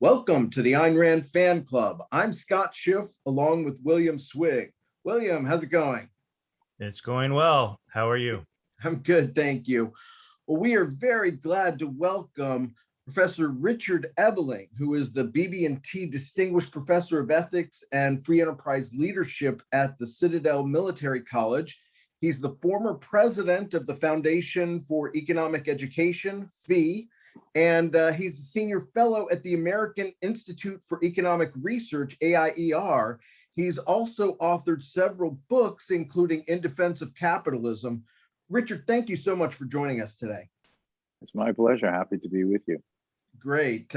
Welcome to the Ayn Rand Fan Club. I'm Scott Schiff along with William Swig. William, how's it going? It's going well. How are you? I'm good, thank you. Well, we are very glad to welcome Professor Richard Ebeling, who is the BB&T Distinguished Professor of Ethics and Free Enterprise Leadership at the Citadel Military College. He's the former president of the Foundation for Economic Education, FEE, and he's a senior fellow at the American Institute for Economic Research, AIER. He's also authored several books, including In Defense of Capitalism. Richard, thank you so much for joining us today. It's my pleasure. Happy to be with you. Great.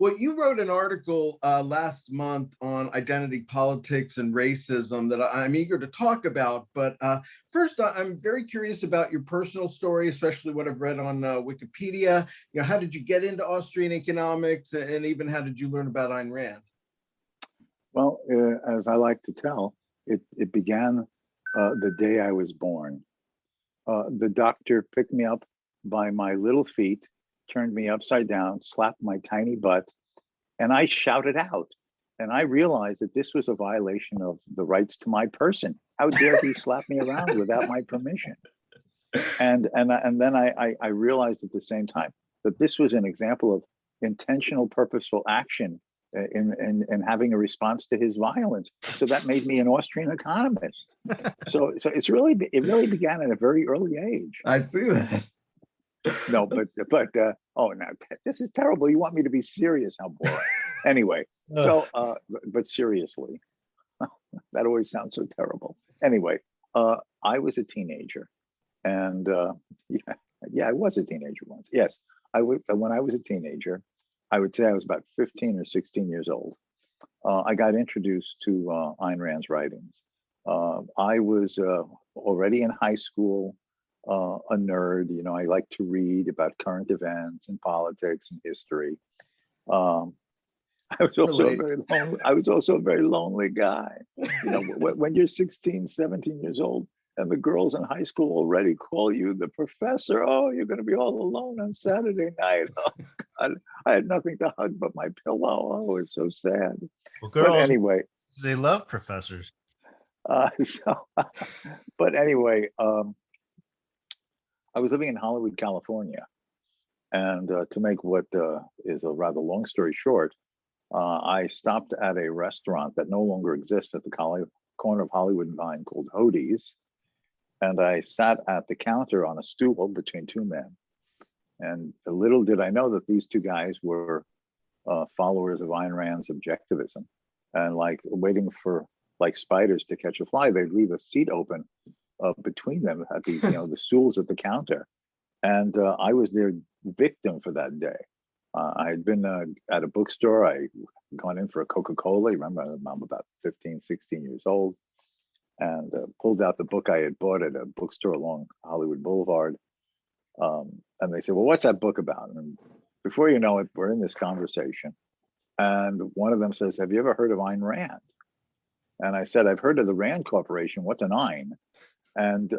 Well, you wrote an article last month on identity politics and racism that I'm eager to talk about. But first, I'm very curious about your personal story, especially what I've read on Wikipedia. You know, how did you get into Austrian economics, and even how did you learn about Ayn Rand? Well, as I like to tell, it began the day I was born. The doctor picked me up by my little feet, turned me upside down, slapped my tiny butt, and I shouted out. And I realized that this was a violation of the rights to my person. How dare he slap me around without my permission? And then I realized at the same time that this was an example of intentional, purposeful action in having a response to his violence. So that made me an Austrian economist. So it really began at a very early age. I see that. No, but oh, now this is terrible. You want me to be serious? How boring. Anyway, so but seriously, that always sounds so terrible. Anyway, I was a teenager, and yeah, I was a teenager once. Yes, when I was a teenager, I would say I was about 15 or 16 years old. I got introduced to Ayn Rand's writings. I was already in high school. A nerd, you know, I like to read about current events and politics and history. I was also a very lonely guy. You know, when you're 16, 17 years old, and the girls in high school already call you the professor. Oh, you're going to be all alone on Saturday night. Oh, God. I had nothing to hug but my pillow. Oh, it's so sad. Well, girls, but anyway, they love professors. But anyway, I was living in Hollywood, California, and to make what is a rather long story short, I stopped at a restaurant that no longer exists at the corner of Hollywood and Vine called Hodie's, and I sat at the counter on a stool between two men. And little did I know that these two guys were followers of Ayn Rand's objectivism, and like waiting for like spiders to catch a fly, they'd leave a seat open between them at the the stools at the counter, and I was their victim for that day. I had been at a bookstore. I gone in for a Coca-Cola. Remember, I'm about 15, 16 years old, and pulled out the book I had bought at a bookstore along Hollywood Boulevard. And they said, "Well, what's that book about?" And before you know it, we're in this conversation, and one of them says, "Have you ever heard of Ayn Rand?" And I said, "I've heard of the Rand Corporation. What's an Ayn?" And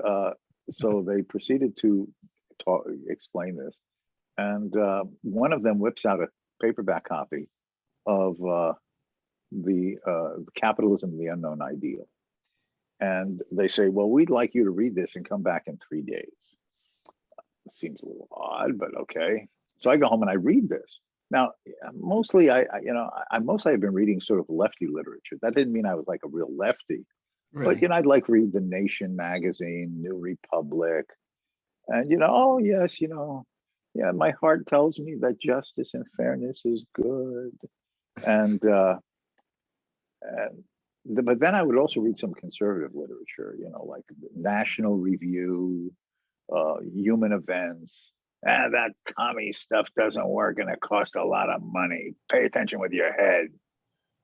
so they proceeded to explain this. And one of them whips out a paperback copy of the Capitalism, the Unknown Ideal. And they say, "Well, we'd like you to read this and come back in 3 days." It seems a little odd, but okay. So I go home and I read this. Now, mostly I mostly have been reading sort of lefty literature. That didn't mean I was like a real lefty. Right. But I'd like read The Nation magazine, New Republic, and oh yes, yeah, my heart tells me that justice and fairness is good, but then I would also read some conservative literature, like National Review, Human Events. That commie stuff doesn't work and it costs a lot of money. Pay attention with your head.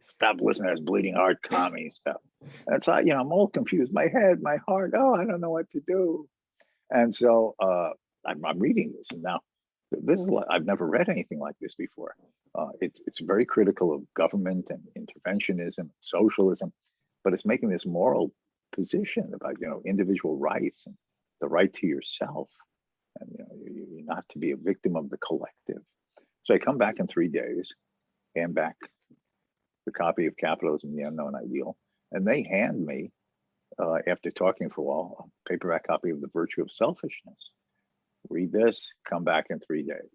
Stop listening to this bleeding heart commie stuff. That's why, I'm all confused. My head, my heart, I don't know what to do. And so I'm reading this, and now this is I've never read anything like this before. It's very critical of government and interventionism, socialism, but it's making this moral position about individual rights and the right to yourself, and you're not to be a victim of the collective. So I come back in 3 days, hand back the copy of Capitalism, the Unknown Ideal, and they hand me, after talking for a while, a paperback copy of The Virtue of Selfishness. Read this, come back in 3 days.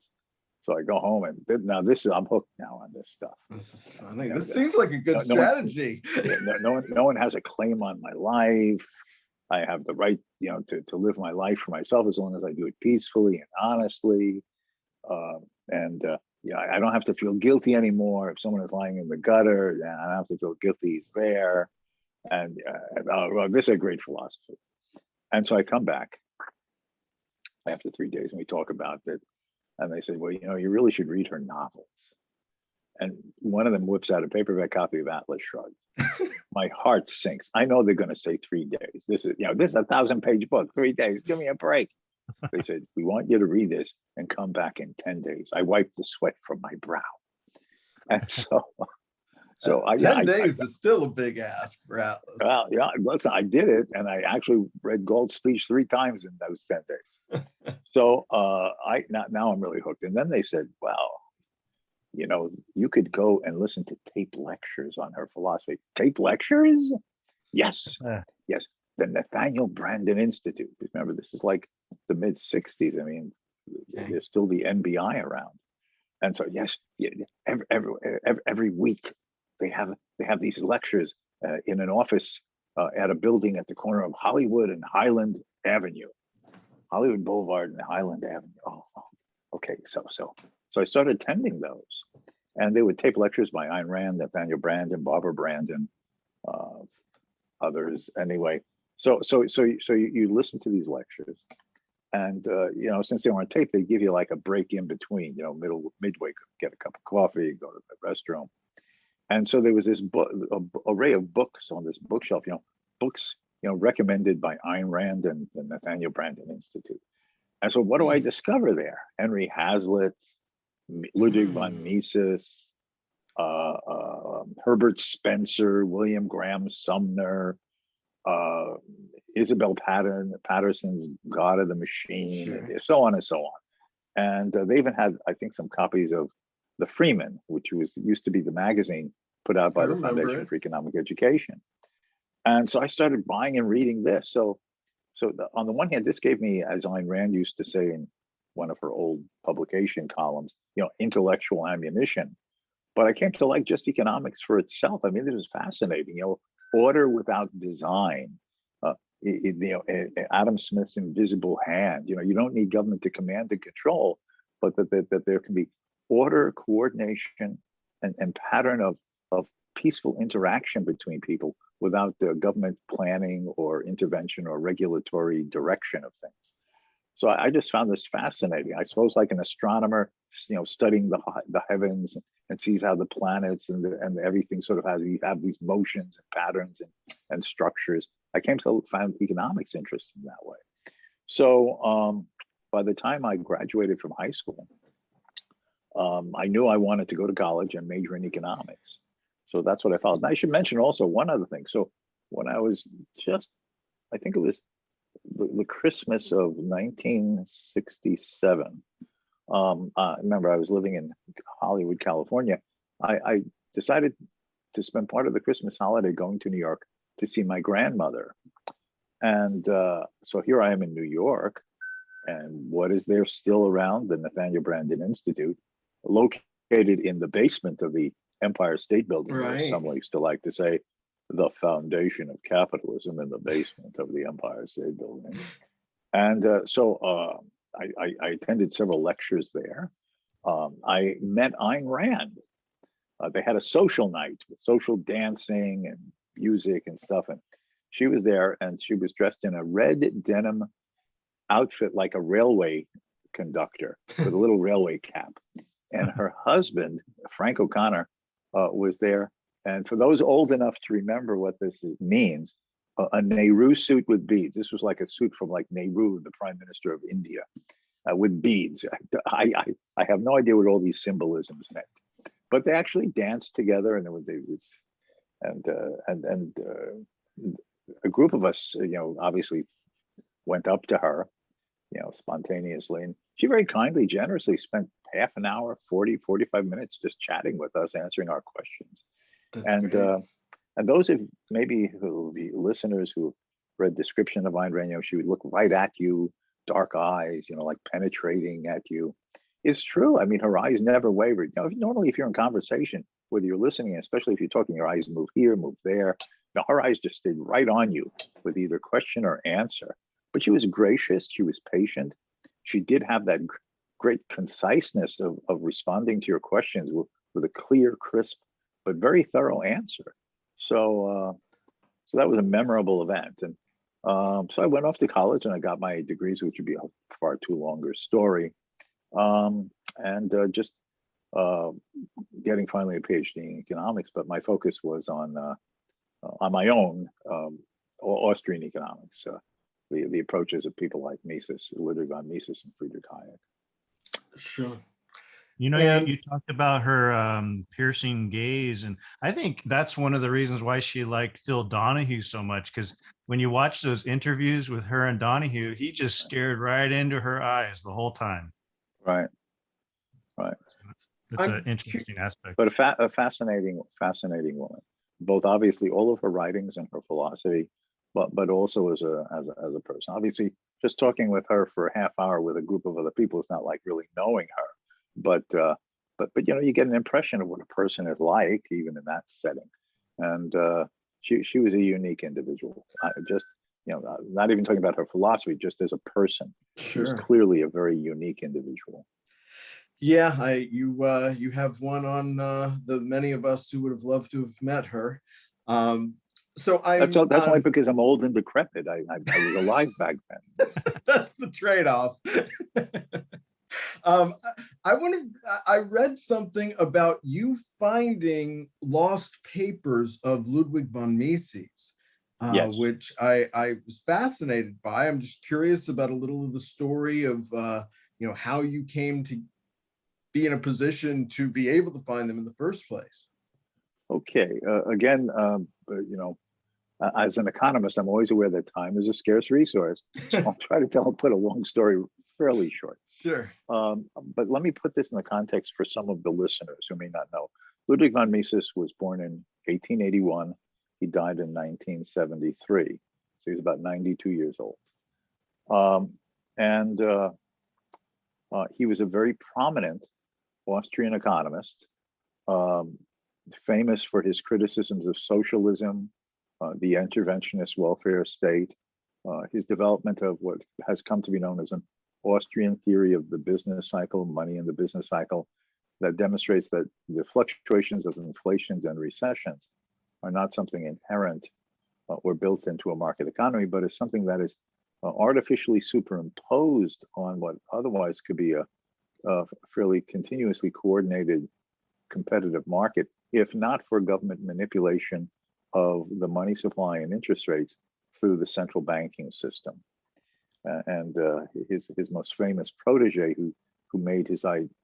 So I go home and now I'm hooked now on this stuff. This is funny. This seems like a good strategy. No one has a claim on my life. I have the right, to live my life for myself as long as I do it peacefully and honestly. I don't have to feel guilty anymore. If someone is lying in the gutter, then I don't have to feel guilty he's there. This is a great philosophy. And so I come back after 3 days and we talk about it. And they said, well, you really should read her novels. And one of them whips out a paperback copy of Atlas Shrugged. My heart sinks. I know they're going to say 3 days. This is a 1,000-page book, 3 days. Give me a break. They said, we want you to read this and come back in 10 days. I wiped the sweat from my brow. And so 10 days is still a big ask for Atlas. Well, yeah, listen, I did it. And I actually read Galt's speech 3 times in those 10 days. So now I'm really hooked. And then they said, well, you could go and listen to tape lectures on her philosophy. Tape lectures? Yes. Yes. The Nathaniel Branden Institute. Remember, this is like the mid 60s. I mean, there's still the NBI around. And so, yes, every week they have these lectures in an office at a building at the corner of Hollywood and Highland Avenue. Hollywood Boulevard and Highland Avenue. Oh, okay. So I started attending those, and they would tape lectures by Ayn Rand, Nathaniel Branden, Barbara Branden, others. Anyway, so you listen to these lectures, and since they weren't taped, they give you like a break in between. Midway, get a cup of coffee, go to the restroom, and so there was this array of books on this bookshelf. Books. Recommended by Ayn Rand and the Nathaniel Branden Institute. And so what do I discover there? Henry Hazlitt, Ludwig von Mises, Herbert Spencer, William Graham Sumner, Isabel Patterson's God of the Machine, so on and so on. And they even had, I think, some copies of The Freeman, which used to be the magazine put out by the Foundation for Economic Education. And so I started buying and reading this. So on the one hand, this gave me, as Ayn Rand used to say in one of her old publication columns, intellectual ammunition. But I came to like just economics for itself. I mean, this was fascinating. Order without design. Adam Smith's invisible hand. You don't need government to command and control, but that there can be order, coordination, and pattern of peaceful interaction between people without the government planning or intervention or regulatory direction of things. So I just found this fascinating. I suppose like an astronomer, studying the heavens and sees how the planets and everything sort of have these motions and patterns and structures. I came to find economics interesting that way. So by the time I graduated from high school, I knew I wanted to go to college and major in economics. So that's what I followed. And I should mention also one other thing. So when I was I think it was the Christmas of 1967. Remember, I was living in Hollywood, California. I decided to spend part of the Christmas holiday going to New York to see my grandmother. And so here I am in New York. And what is there still around? The Nathaniel Branden Institute, located in the basement of the Empire State Building. Right. Some used to like to say the foundation of capitalism in the basement of the Empire State Building. And so I attended several lectures there. I met Ayn Rand. They had a social night with social dancing and music and stuff. And she was there, and she was dressed in a red denim outfit like a railway conductor with a little railway cap. And her husband, Frank O'Connor, was there. And for those old enough to remember what this means, a Nehru suit with beads. This was like a suit from like Nehru, the Prime Minister of India, with beads. I have no idea what all these symbolisms meant, but they actually danced together, and a group of us, obviously went up to her, spontaneously, and she very kindly, generously spent half an hour, 45 minutes just chatting with us, answering our questions. That's And great. and those of maybe who the listeners who read description of Ayn Rand, she would look right at you, dark eyes, like penetrating at you. It's true. I mean, her eyes never wavered. Normally, if you're in conversation, whether you're listening, especially if you're talking, your eyes move here, move there. Now, her eyes just stayed right on you with either question or answer. But she was gracious. She was patient. She did have that great conciseness of responding to your questions with a clear, crisp, but very thorough answer. So that was a memorable event. And so I went off to college and I got my degrees, which would be a far too longer story. And just getting finally a PhD in economics, but my focus was on my own Austrian economics, the approaches of people like Mises, Ludwig von Mises, and Friedrich Hayek. Sure. You talked about her piercing gaze, and I think that's one of the reasons why she liked Phil Donahue so much, because when you watch those interviews with her and Donahue, he just stared right into her eyes the whole time. Right. That's an interesting aspect. But a fascinating woman. Both obviously all of her writings and her philosophy, but also as a person. Obviously, just talking with her for a half hour with a group of other people is not like really knowing her. But you get an impression of what a person is like even in that setting. And she was a unique individual. Not even talking about her philosophy, just as a person. Sure. She was clearly a very unique individual. Yeah, you have one on the many of us who would have loved to have met her. So That's only because I'm old and decrepit. I was alive back then. That's the trade-off. I read something about you finding lost papers of Ludwig von Mises, Yes. which I was fascinated by. I'm just curious about a little of the story of how you came to be in a position to be able to find them in the first place. Okay. Again, as an economist, I'm always aware that time is a scarce resource. So I'll try to put a long story fairly short. Sure. But let me put this in the context for some of the listeners who may not know. Ludwig von Mises was born in 1881. He died in 1973. So he was about 92 years old. He was a very prominent Austrian economist, famous for his criticisms of socialism, the interventionist welfare state, his development of what has come to be known as an Austrian theory of the business cycle, money in the business cycle, that demonstrates that the fluctuations of inflations and recessions are not something inherent or built into a market economy, but is something that is artificially superimposed on what otherwise could be a fairly continuously coordinated competitive market, if not for government manipulation of the money supply and interest rates through the central banking system. His most famous protege, who made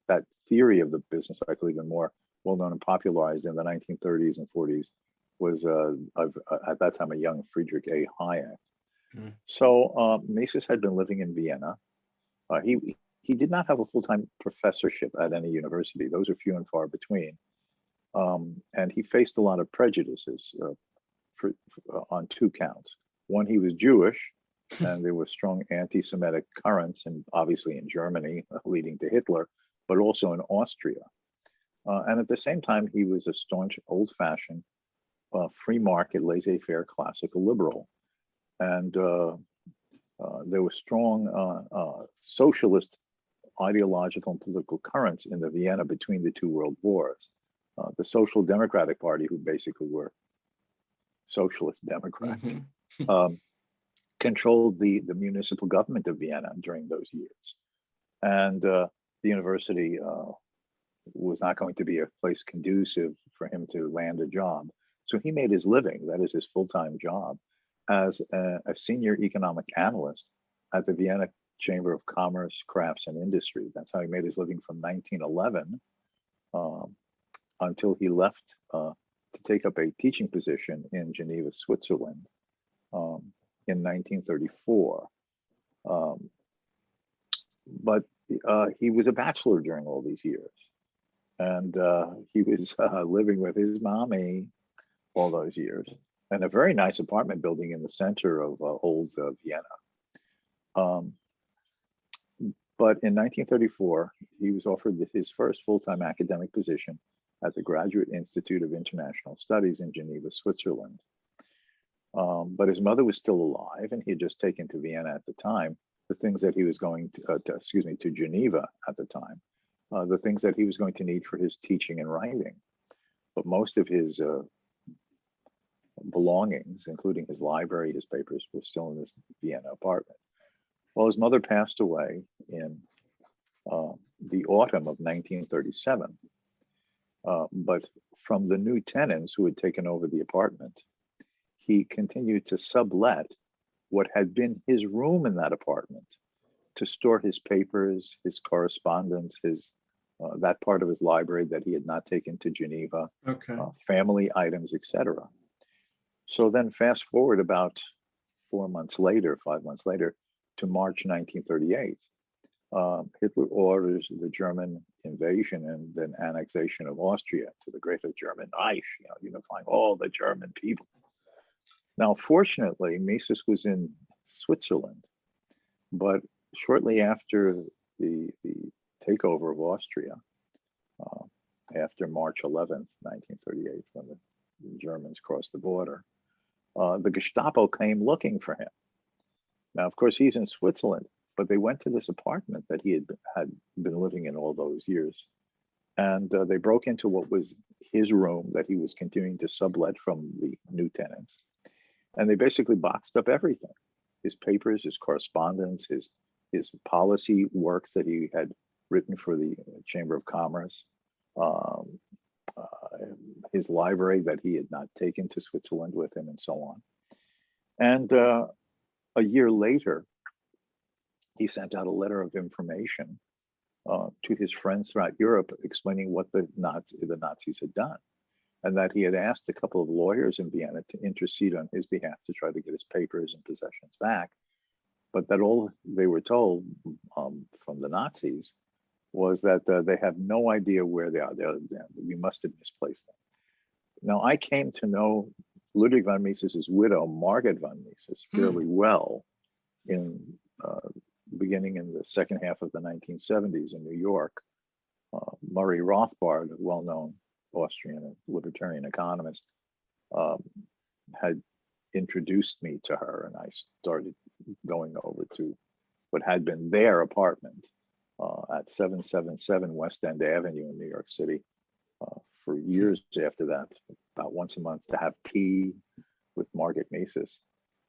that theory of the business cycle even more well known and popularized in the 1930s and 40s, was at that time a young Friedrich A. Hayek. Mm. So Mises had been living in Vienna. He did not have a full-time professorship at any university; those are few and far between. And he faced a lot of prejudices on two counts. One, he was Jewish, and there were strong anti-Semitic currents, and obviously in Germany, leading to Hitler, but also in Austria. And at the same time, he was a staunch, old-fashioned, free market, laissez-faire classical liberal. And there were strong socialist ideological and political currents in the Vienna between the two world wars. The Social Democratic Party, who basically were socialist Democrats, controlled the municipal government of Vienna during those years. And the university was not going to be a place conducive for him to land a job. So he made his living, that is his full-time job, as a senior economic analyst at the Vienna Chamber of Commerce, Crafts, and Industry. That's how he made his living from 1911 until he left to take up a teaching position in Geneva, Switzerland in 1934. But he was a bachelor during all these years. And he was living with his mommy all those years in a very nice apartment building in the center of old Vienna. But in 1934, he was offered his first full-time academic position at the Graduate Institute of International Studies in Geneva, Switzerland. But his mother was still alive, and he had just taken to Vienna at the time the things that he was going to Geneva at the time, the things that he was going to need for his teaching and writing. But most of his belongings, including his library, his papers, were still in this Vienna apartment. Well, his mother passed away in the autumn of 1937. But from the new tenants who had taken over the apartment, he continued to sublet what had been his room in that apartment to store his papers, his correspondence, his that part of his library that he had not taken to Geneva, family items, etc. So then fast forward about 5 months later, to March 1938. Hitler orders the German invasion and then annexation of Austria to the Greater German Reich, unifying all the German people. Now, fortunately, Mises was in Switzerland, but shortly after the takeover of Austria, after March 11th, 1938, when the Germans crossed the border, the Gestapo came looking for him. Now, of course, he's in Switzerland, but they went to this apartment that he had been living in all those years. And they broke into what was his room that he was continuing to sublet from the new tenants. And they basically boxed up everything, his papers, his correspondence, his policy works that he had written for the Chamber of Commerce, his library that he had not taken to Switzerland with him, and so on. And a year later, he sent out a letter of information to his friends throughout Europe, explaining what the Nazis had done, and that he had asked a couple of lawyers in Vienna to intercede on his behalf to try to get his papers and possessions back, but that all they were told from the Nazis was that they have no idea where they are. We must have misplaced them. Now, I came to know Ludwig von Mises' widow, Margaret von Mises, fairly well beginning in the second half of the 1970s in New York. Murray Rothbard, a well-known Austrian libertarian economist, had introduced me to her, and I started going over to what had been their apartment at 777 West End Avenue in New York City for years after that, about once a month, to have tea with Margaret Mises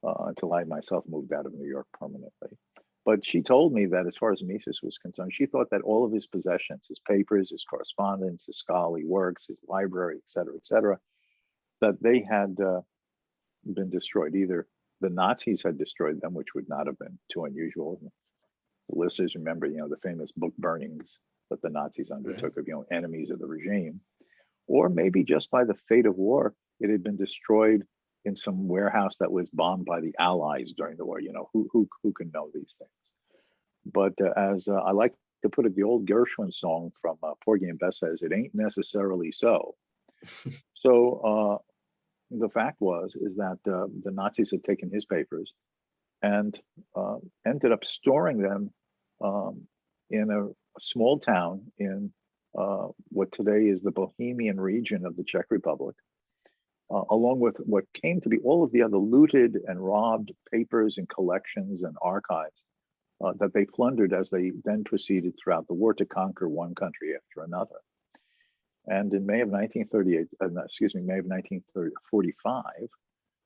until I myself moved out of New York permanently. But she told me that as far as Mises was concerned, she thought that all of his possessions, his papers, his correspondence, his scholarly works, his library, et cetera, that they had been destroyed. Either the Nazis had destroyed them, which would not have been too unusual. The listeners remember, the famous book burnings that the Nazis undertook of, enemies of the regime, or maybe just by the fate of war, it had been destroyed in some warehouse that was bombed by the Allies during the war. Who can know these things? But as I like to put it, the old Gershwin song from Porgy and Bess says, "It ain't necessarily so." So the fact is that the Nazis had taken his papers and ended up storing them in a small town in what today is the Bohemian region of the Czech Republic, along with what came to be all of the other looted and robbed papers and collections and archives that they plundered as they then proceeded throughout the war to conquer one country after another. And in May of 1945,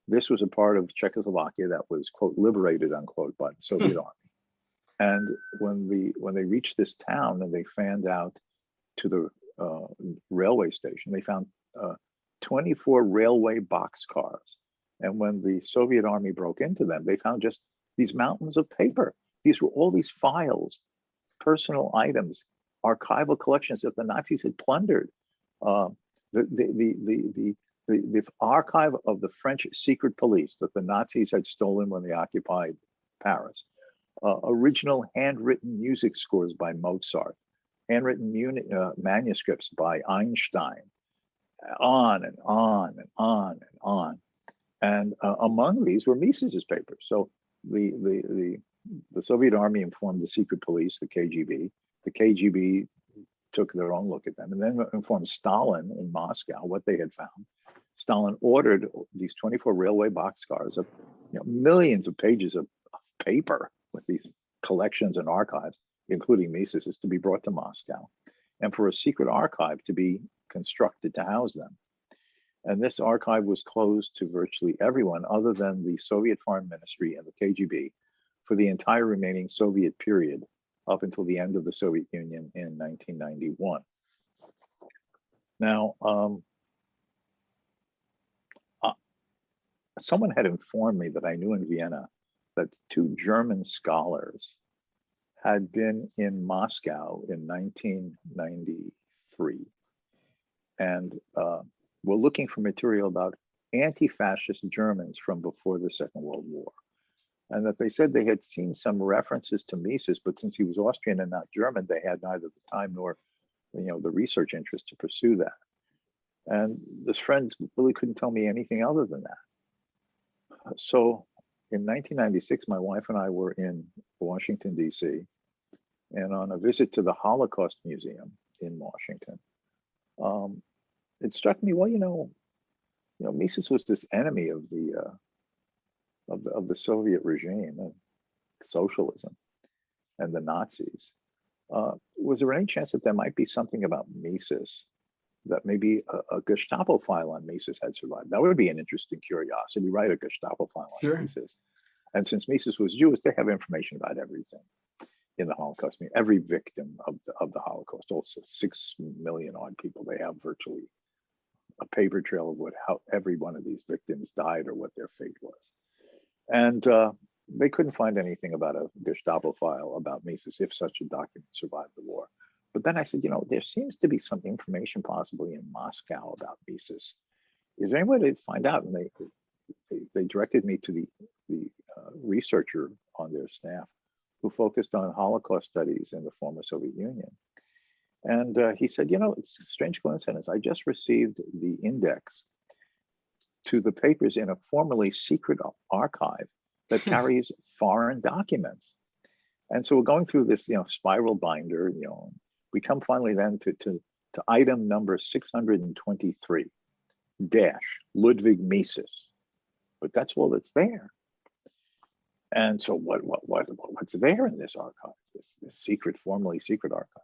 this was a part of Czechoslovakia that was, quote, liberated, unquote, by the Soviet army. And when they reached this town and they fanned out to the railway station, they found 24 railway boxcars. And when the Soviet army broke into them, they found just these mountains of paper. These were all these files, personal items, archival collections that the Nazis had plundered. The archive of the French secret police that the Nazis had stolen when they occupied Paris. original handwritten music scores by Mozart, handwritten manuscripts by Einstein, on and on and on and on. And among these were Mises's papers. So the Soviet army informed the secret police, the KGB. The KGB took their own look at them and then informed Stalin in Moscow what they had found. Stalin ordered these 24 railway boxcars of millions of pages of paper with these collections and archives, including Mises's, to be brought to Moscow, and for a secret archive to be constructed to house them. And this archive was closed to virtually everyone other than the Soviet Foreign Ministry and the KGB for the entire remaining Soviet period up until the end of the Soviet Union in 1991. Now, someone had informed me that I knew in Vienna that two German scholars had been in Moscow in 1993 and were looking for material about anti-fascist Germans from before the Second World War. And that they said they had seen some references to Mises, but since he was Austrian and not German, they had neither the time nor the research interest to pursue that. And this friend really couldn't tell me anything other than that. So in 1996, my wife and I were in Washington, D.C., and on a visit to the Holocaust Museum in Washington, it struck me, well, Mises was this enemy of the Soviet regime and socialism and the Nazis. Was there any chance that there might be something about Mises, that maybe a Gestapo file on Mises had survived? That would be an interesting curiosity, right? A Gestapo file on Mises. And since Mises was Jewish, they have information about everything in the Holocaust. I mean, every victim of the Holocaust, also 6 million odd people, they have virtually a paper trail of how every one of these victims died or what their fate was. And they couldn't find anything about a Gestapo file about Mises if such a document survived the war. But then I said, there seems to be some information possibly in Moscow about Mises. Is there any way to find out? And they directed me to the researcher on their staff who focused on Holocaust studies in the former Soviet Union. And he said, it's a strange coincidence. I just received the index to the papers in a formerly secret archive that carries foreign documents. And so we're going through this, spiral binder, we come finally then to item number 623, Ludwig Mises. But that's all that's there. And so what's there in this archive, this secret, formerly secret archive?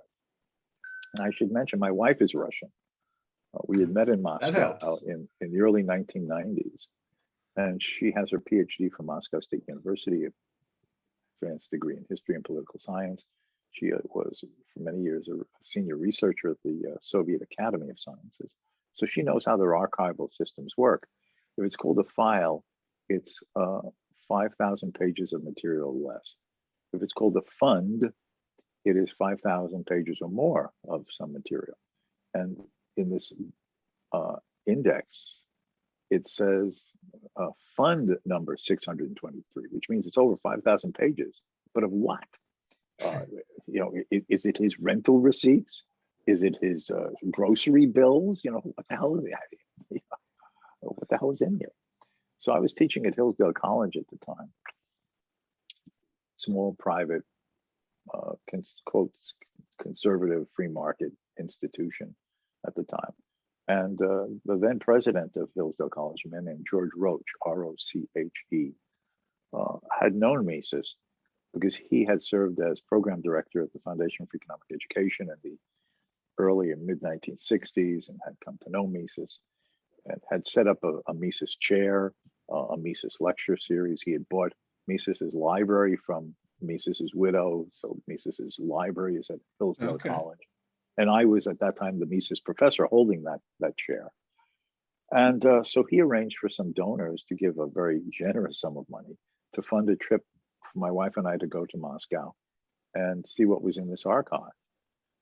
And I should mention, my wife is Russian. We had met in Moscow in the early 1990s. And she has her PhD from Moscow State University, advanced degree in history and political science. She was, for many years, a senior researcher at the Soviet Academy of Sciences. So she knows how their archival systems work. If it's called a file, it's 5,000 pages of material or less. If it's called a fund, it is 5,000 pages or more of some material. And in this index, it says fund number 623, which means it's over 5,000 pages. But of what? Is it his rental receipts? Is it his grocery bills? What the hell is that? What the hell is in here? So I was teaching at Hillsdale College at the time, small private, quote, conservative free market institution at the time. And the then president of Hillsdale College, a man named George Roche, R-O-C-H-E, had known Mises because he had served as program director at the Foundation for Economic Education in the early and mid-1960s and had come to know Mises and had set up a Mises chair, a Mises lecture series. He had bought Mises's library from Mises's widow. So Mises's library is at Hillsdale College. And I was at that time the Mises professor holding that chair. And so he arranged for some donors to give a very generous sum of money to fund a trip for my wife and I to go to Moscow and see what was in this archive.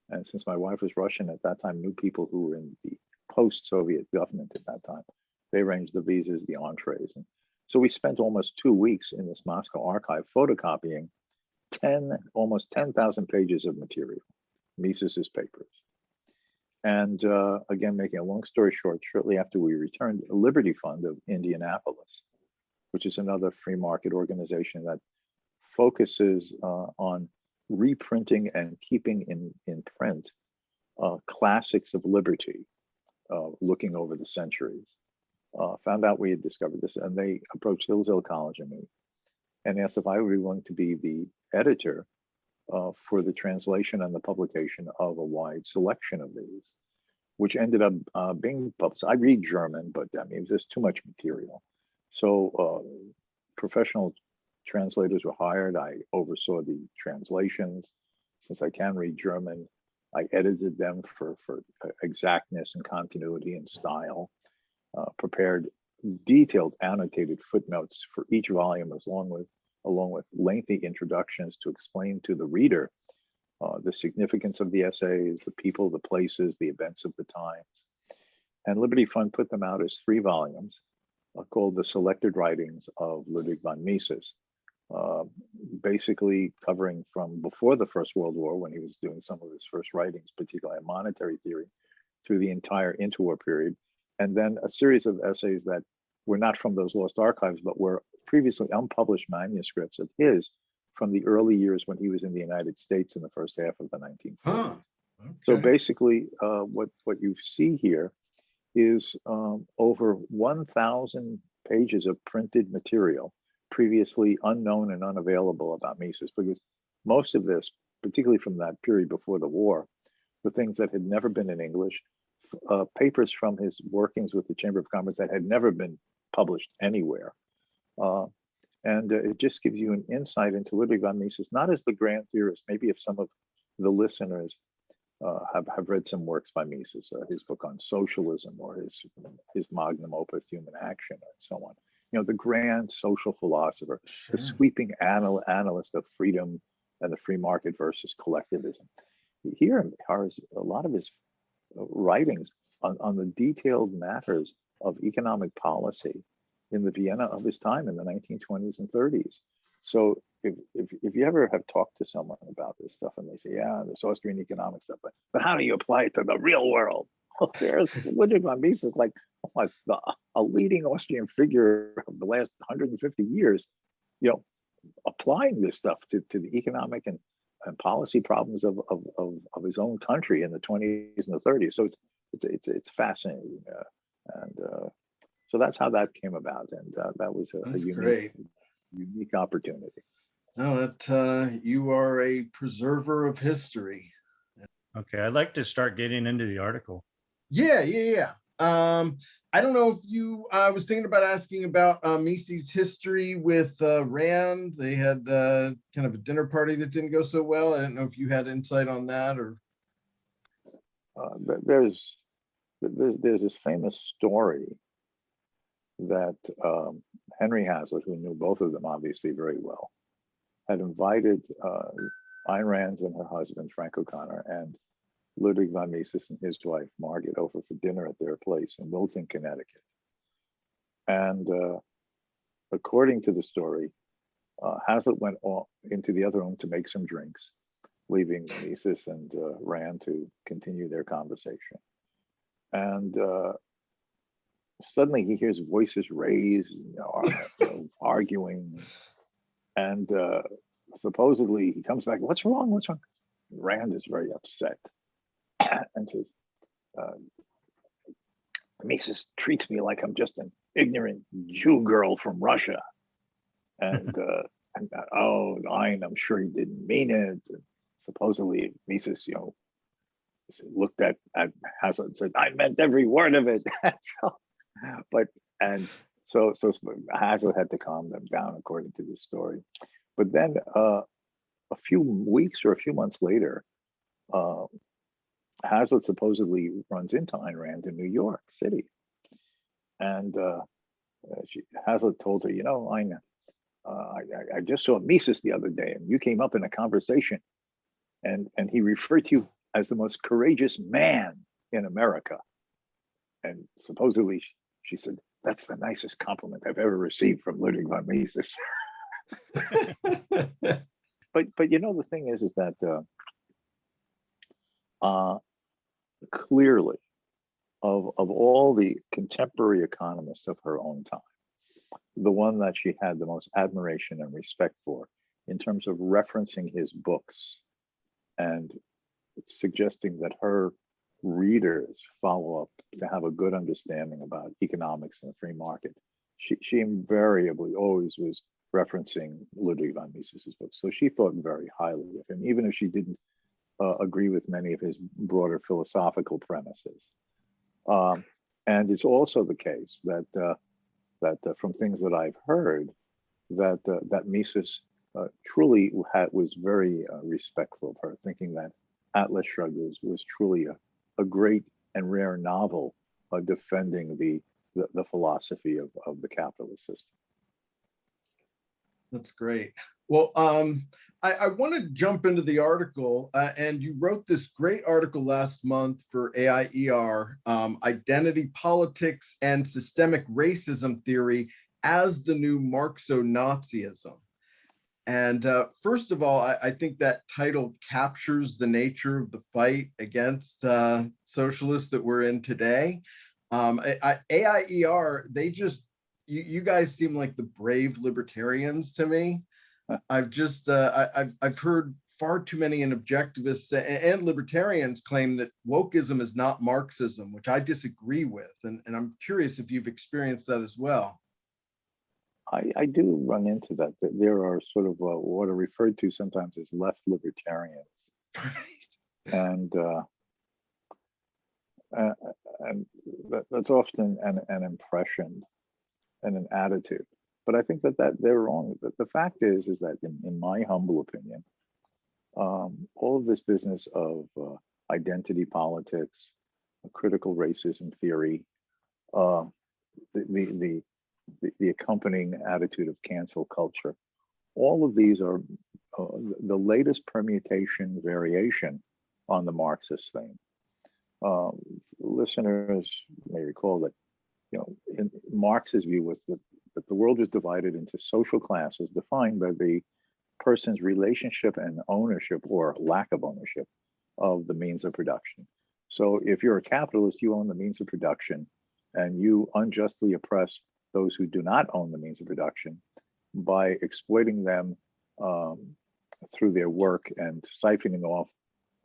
And since my wife was Russian at that time, knew people who were in the post-Soviet government at that time, they arranged the visas, the entrees. And so we spent almost 2 weeks in this Moscow archive photocopying almost 10,000 pages of material, Mises's papers. And again, making a long story short, shortly after we returned, a Liberty Fund of Indianapolis, which is another free market organization that focuses on reprinting and keeping in print classics of liberty, looking over the centuries, found out we had discovered this, and they approached Hillsdale College and me and asked if I would be willing to be the editor for the translation and the publication of a wide selection of these, which ended up being published. I read German, but I mean, it was just too much material. So professional translators were hired. I oversaw the translations. Since I can read German, I edited them for exactness and continuity and style, prepared detailed annotated footnotes for each volume, along with lengthy introductions to explain to the reader the significance of the essays, the people, the places, the events of the times. And Liberty Fund put them out as 3 volumes called The Selected Writings of Ludwig von Mises, basically covering from before the First World War, when he was doing some of his first writings, particularly on monetary theory, through the entire interwar period, and then a series of essays that were not from those lost archives, but were previously unpublished manuscripts of his from the early years when he was in the United States in the first half of the 1940s. Huh. Okay. So basically, what you see here is over 1,000 pages of printed material previously unknown and unavailable about Mises, because most of this, particularly from that period before the war, were things that had never been in English, papers from his workings with the Chamber of Commerce that had never been published anywhere. And it just gives you an insight into Ludwig von Mises, not as the grand theorist. Maybe if some of the listeners have read some works by Mises, his book on socialism or his magnum opus, Human Action, and so on. You know, the grand social philosopher, the sweeping analyst of freedom and the free market versus collectivism. Here are a lot of his writings on the detailed matters of economic policy in the Vienna of his time in the 1920s and 30s. So if you ever have talked to someone about this stuff and they say, yeah, this Austrian economic stuff, but how do you apply it to the real world? Well, there's Ludwig von Mises, like a leading Austrian figure of the last 150 years, you know, applying this stuff to the economic and policy problems of his own country in the 20s and the 30s. So it's fascinating, so that's how that came about, and that was a unique opportunity. No, that you are a preserver of history. Okay, I'd like to start getting into the article. Yeah. I don't know if I was thinking about asking about Mises' history with Rand. They had kind of a dinner party that didn't go so well. I don't know if you had insight on that, or. There's this famous story that Henry Hazlitt, who knew both of them obviously very well, had invited Ayn Rand and her husband, Frank O'Connor, and Ludwig von Mises and his wife, Margaret, over for dinner at their place in Wilton, Connecticut. And according to the story, Hazlitt went into the other room to make some drinks, leaving Mises and Rand to continue their conversation. And suddenly he hears voices raised, arguing, and supposedly he comes back, what's wrong? Rand is very upset and says, Mises treats me like I'm just an ignorant Jew girl from Russia. And Ayn, I'm sure he didn't mean it. And supposedly Mises, looked at Hazlitt and said, I meant every word of it. So Hazlitt had to calm them down, according to this story. But then a few weeks or a few months later, Hazlitt supposedly runs into Ayn Rand in New York City. And Hazlitt told her, Ayn, I just saw Mises the other day, and you came up in a conversation, and he referred to you as the most courageous man in America. And supposedly she said, that's the nicest compliment I've ever received from Ludwig von Mises. But but you know, the thing is that clearly, of all the contemporary economists of her own time, the one that she had the most admiration and respect for in terms of referencing his books and suggesting that her readers follow up to have a good understanding about economics and the free market, she invariably always was referencing Ludwig von Mises's books. So she thought very highly of him, even if she didn't agree with many of his broader philosophical premises. And it's also the case that from things that I've heard, that Mises truly was very respectful of her, thinking that Atlas Shrugged was truly a great and rare novel defending the philosophy of the capitalist system. That's great. Well, I want to jump into the article, and you wrote this great article last month for AIER, Identity Politics and Systemic Racism Theory as the New Marxo-Nazism. And first of all, I think that title captures the nature of the fight against socialists that we're in today. AIER, they just, you guys seem like the brave libertarians to me. I've heard far too many objectivists and libertarians claim that wokeism is not Marxism, which I disagree with. And I'm curious if you've experienced that as well. I do run into that there are sort of what are referred to sometimes as left libertarians. And that's often an impression and an attitude. But I think that they're wrong. The fact is that in my humble opinion, all of this business of identity politics, critical racism theory, the accompanying attitude of cancel culture, all of these are the latest permutation variation on the Marxist theme. Listeners may recall that, in Marx's view was that the world was divided into social classes defined by the person's relationship and ownership or lack of ownership of the means of production. So if you're a capitalist, you own the means of production, and you unjustly oppress those who do not own the means of production by exploiting them through their work and siphoning off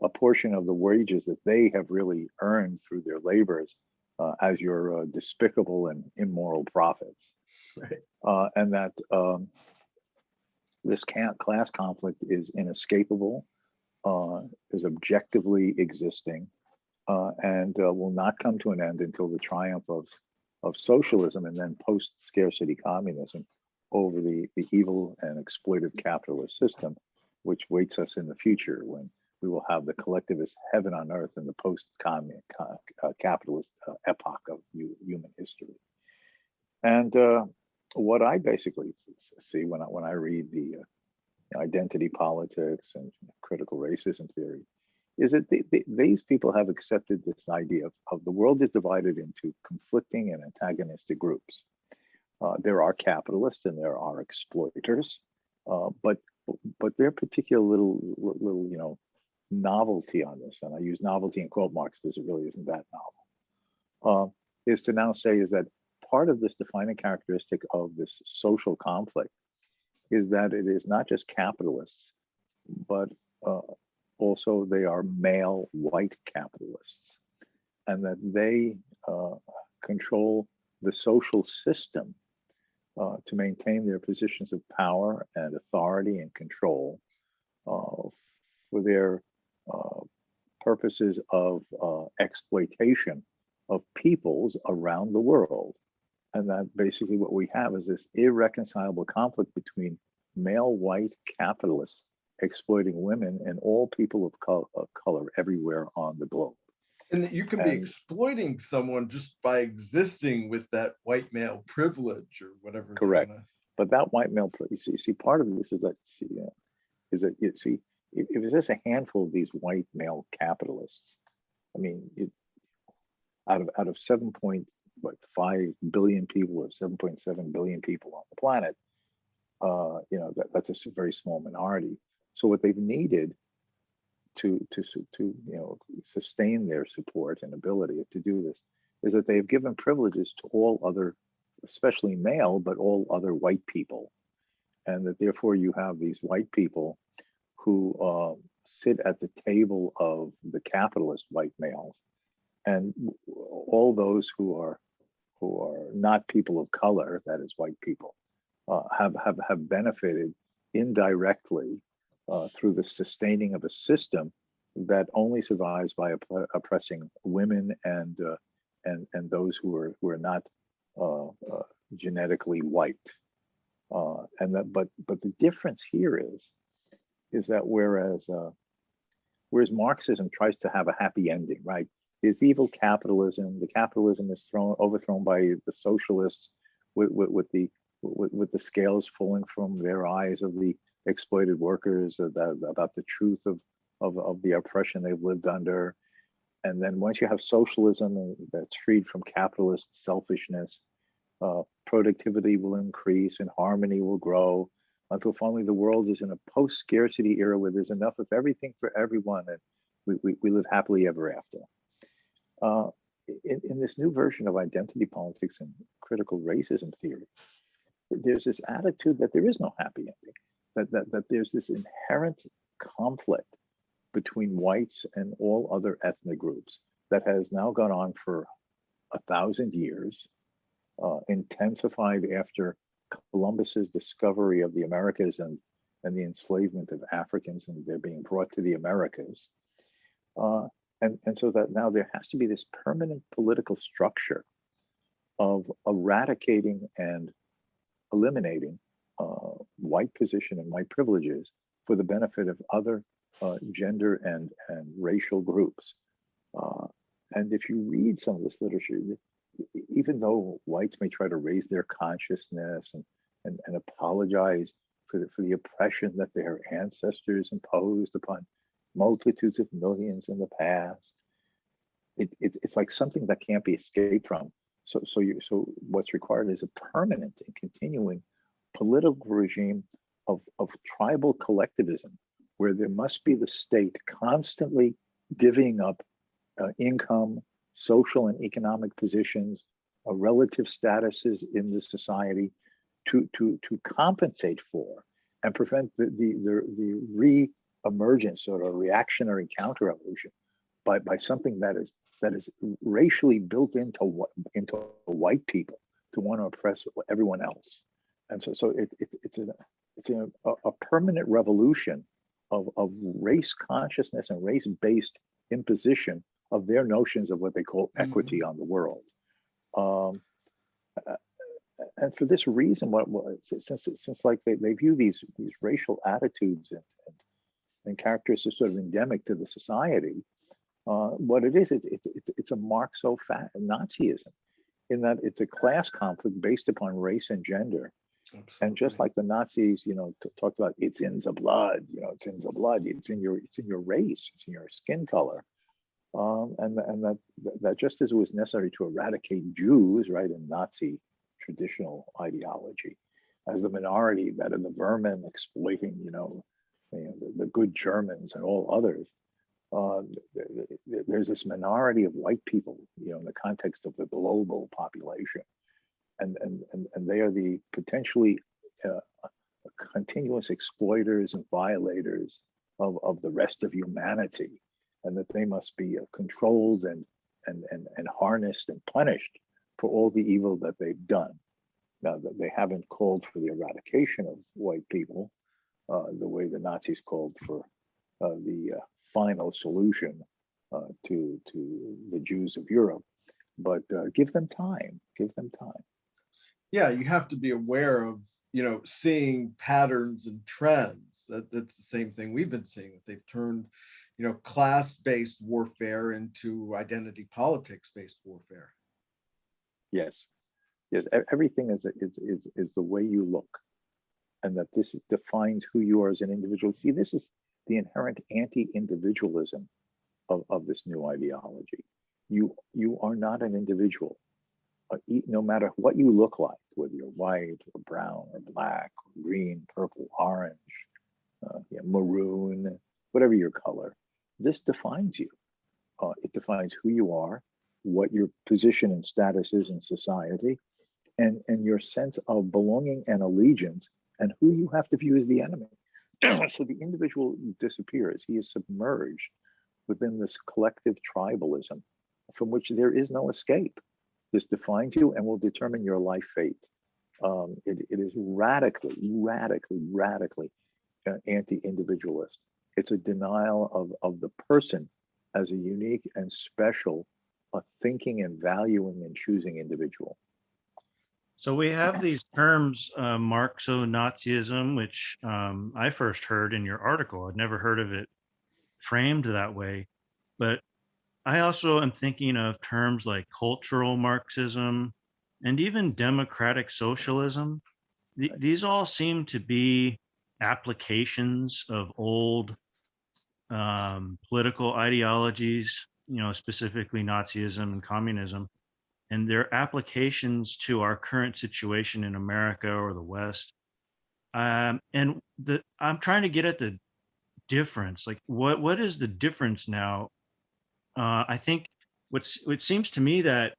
a portion of the wages that they have really earned through their labors as your despicable and immoral profits. Right. And that this class conflict is inescapable, is objectively existing, and will not come to an end until the triumph of socialism and then post-scarcity communism over the evil and exploitive capitalist system, which waits us in the future when we will have the collectivist heaven on earth in the post-capitalist epoch of human history. And what I basically see when I read the identity politics and critical racism theory is that these people have accepted this idea of the world is divided into conflicting and antagonistic groups. There are capitalists and there are exploiters, but their particular little novelty on this, and I use novelty in quote marks because it really isn't that novel, is to now say is that part of this defining characteristic of this social conflict is that it is not just capitalists, but also they are male white capitalists, and that they control the social system to maintain their positions of power and authority and control for their purposes of exploitation of peoples around the world. And that basically what we have is this irreconcilable conflict between male white capitalists exploiting women and all people of color everywhere on the globe. And that you can be exploiting someone just by existing with that white male privilege or whatever. Correct. But that white male, see, part of this is that, if it's just a handful of these white male capitalists, I mean, out of 7.5 billion people or 7.7 billion people on the planet, that's a very small minority. So what they've needed to sustain their support and ability to do this is that they've given privileges to all other, especially male, but all other white people, and that therefore you have these white people who sit at the table of the capitalist white males, and all those who are not people of color, that is white people, have benefited indirectly through the sustaining of a system that only survives by oppressing women and those who are not genetically white. But the difference here is that whereas Marxism tries to have a happy ending, right? There's evil capitalism. The capitalism is overthrown by the socialists with the scales falling from their eyes of the exploited workers about the truth of the oppression they've lived under. And then once you have socialism that's freed from capitalist selfishness, productivity will increase and harmony will grow until finally the world is in a post-scarcity era where there's enough of everything for everyone, and we live happily ever after. In this new version of identity politics and critical racism theory, there's this attitude that there is no happy ending, that there's this inherent conflict between whites and all other ethnic groups that has now gone on for 1,000 years, intensified after Columbus's discovery of the Americas and the enslavement of Africans, and they're being brought to the Americas. And so that now there has to be this permanent political structure of eradicating and eliminating white position and white privileges for the benefit of other gender and racial groups. And if you read some of this literature, even though whites may try to raise their consciousness and apologize for the oppression that their ancestors imposed upon multitudes of millions in the past, it's like something that can't be escaped from. So what's required is a permanent and continuing political regime of tribal collectivism, where there must be the state constantly divvying up income, social and economic positions, relative statuses in the society to compensate for and prevent the re-emergence or a reactionary counter-revolution by something that is racially built into white people to want to oppress everyone else. And so it's a permanent revolution of race consciousness and race-based imposition of their notions of what they call equity on the world. And for this reason, since like they view these racial attitudes and characters as sort of endemic to the society, what it is, it's a Marxo-Nazism, in that it's a class conflict based upon race and gender. Absolutely. And just like the Nazis, talked about, it's in the blood, it's in the blood, it's in your race, it's in your skin color. And that just as it was necessary to eradicate Jews, right, in Nazi traditional ideology, as the minority that are the vermin exploiting, the good Germans and all others, there's this minority of white people, in the context of the global population, and they are the potentially continuous exploiters and violators of the rest of humanity, and that they must be controlled and harnessed and punished for all the evil that they've done. Now, that they haven't called for the eradication of white people the way the Nazis called for the final solution to the Jews of Europe, but give them time. Yeah, you have to be aware of, seeing patterns and trends. That's the same thing we've been seeing. They've turned, class-based warfare into identity politics-based warfare. Yes. Everything is the way you look, and that this defines who you are as an individual. See, this is the inherent anti-individualism of this new ideology. You are not an individual, no matter what you look like, whether you're white or brown or black or green, purple, orange, maroon, whatever your color. This defines you. It defines who you are, what your position and status is in society, and your sense of belonging and allegiance, and who you have to view as the enemy. So the individual disappears. He is submerged within this collective tribalism from which there is no escape. This defines you and will determine your life fate. It is radically anti-individualist. It's a denial of the person as a unique and special, thinking and valuing and choosing individual. So we have these terms, Marxo-Nazism, which I first heard in your article. I'd never heard of it framed that way. But I also am thinking of terms like cultural Marxism and even democratic socialism. These all seem to be applications of old political ideologies, specifically Nazism and communism, and their applications to our current situation in America or the West. I'm trying to get at the difference. Like, what is the difference now? I think it seems to me that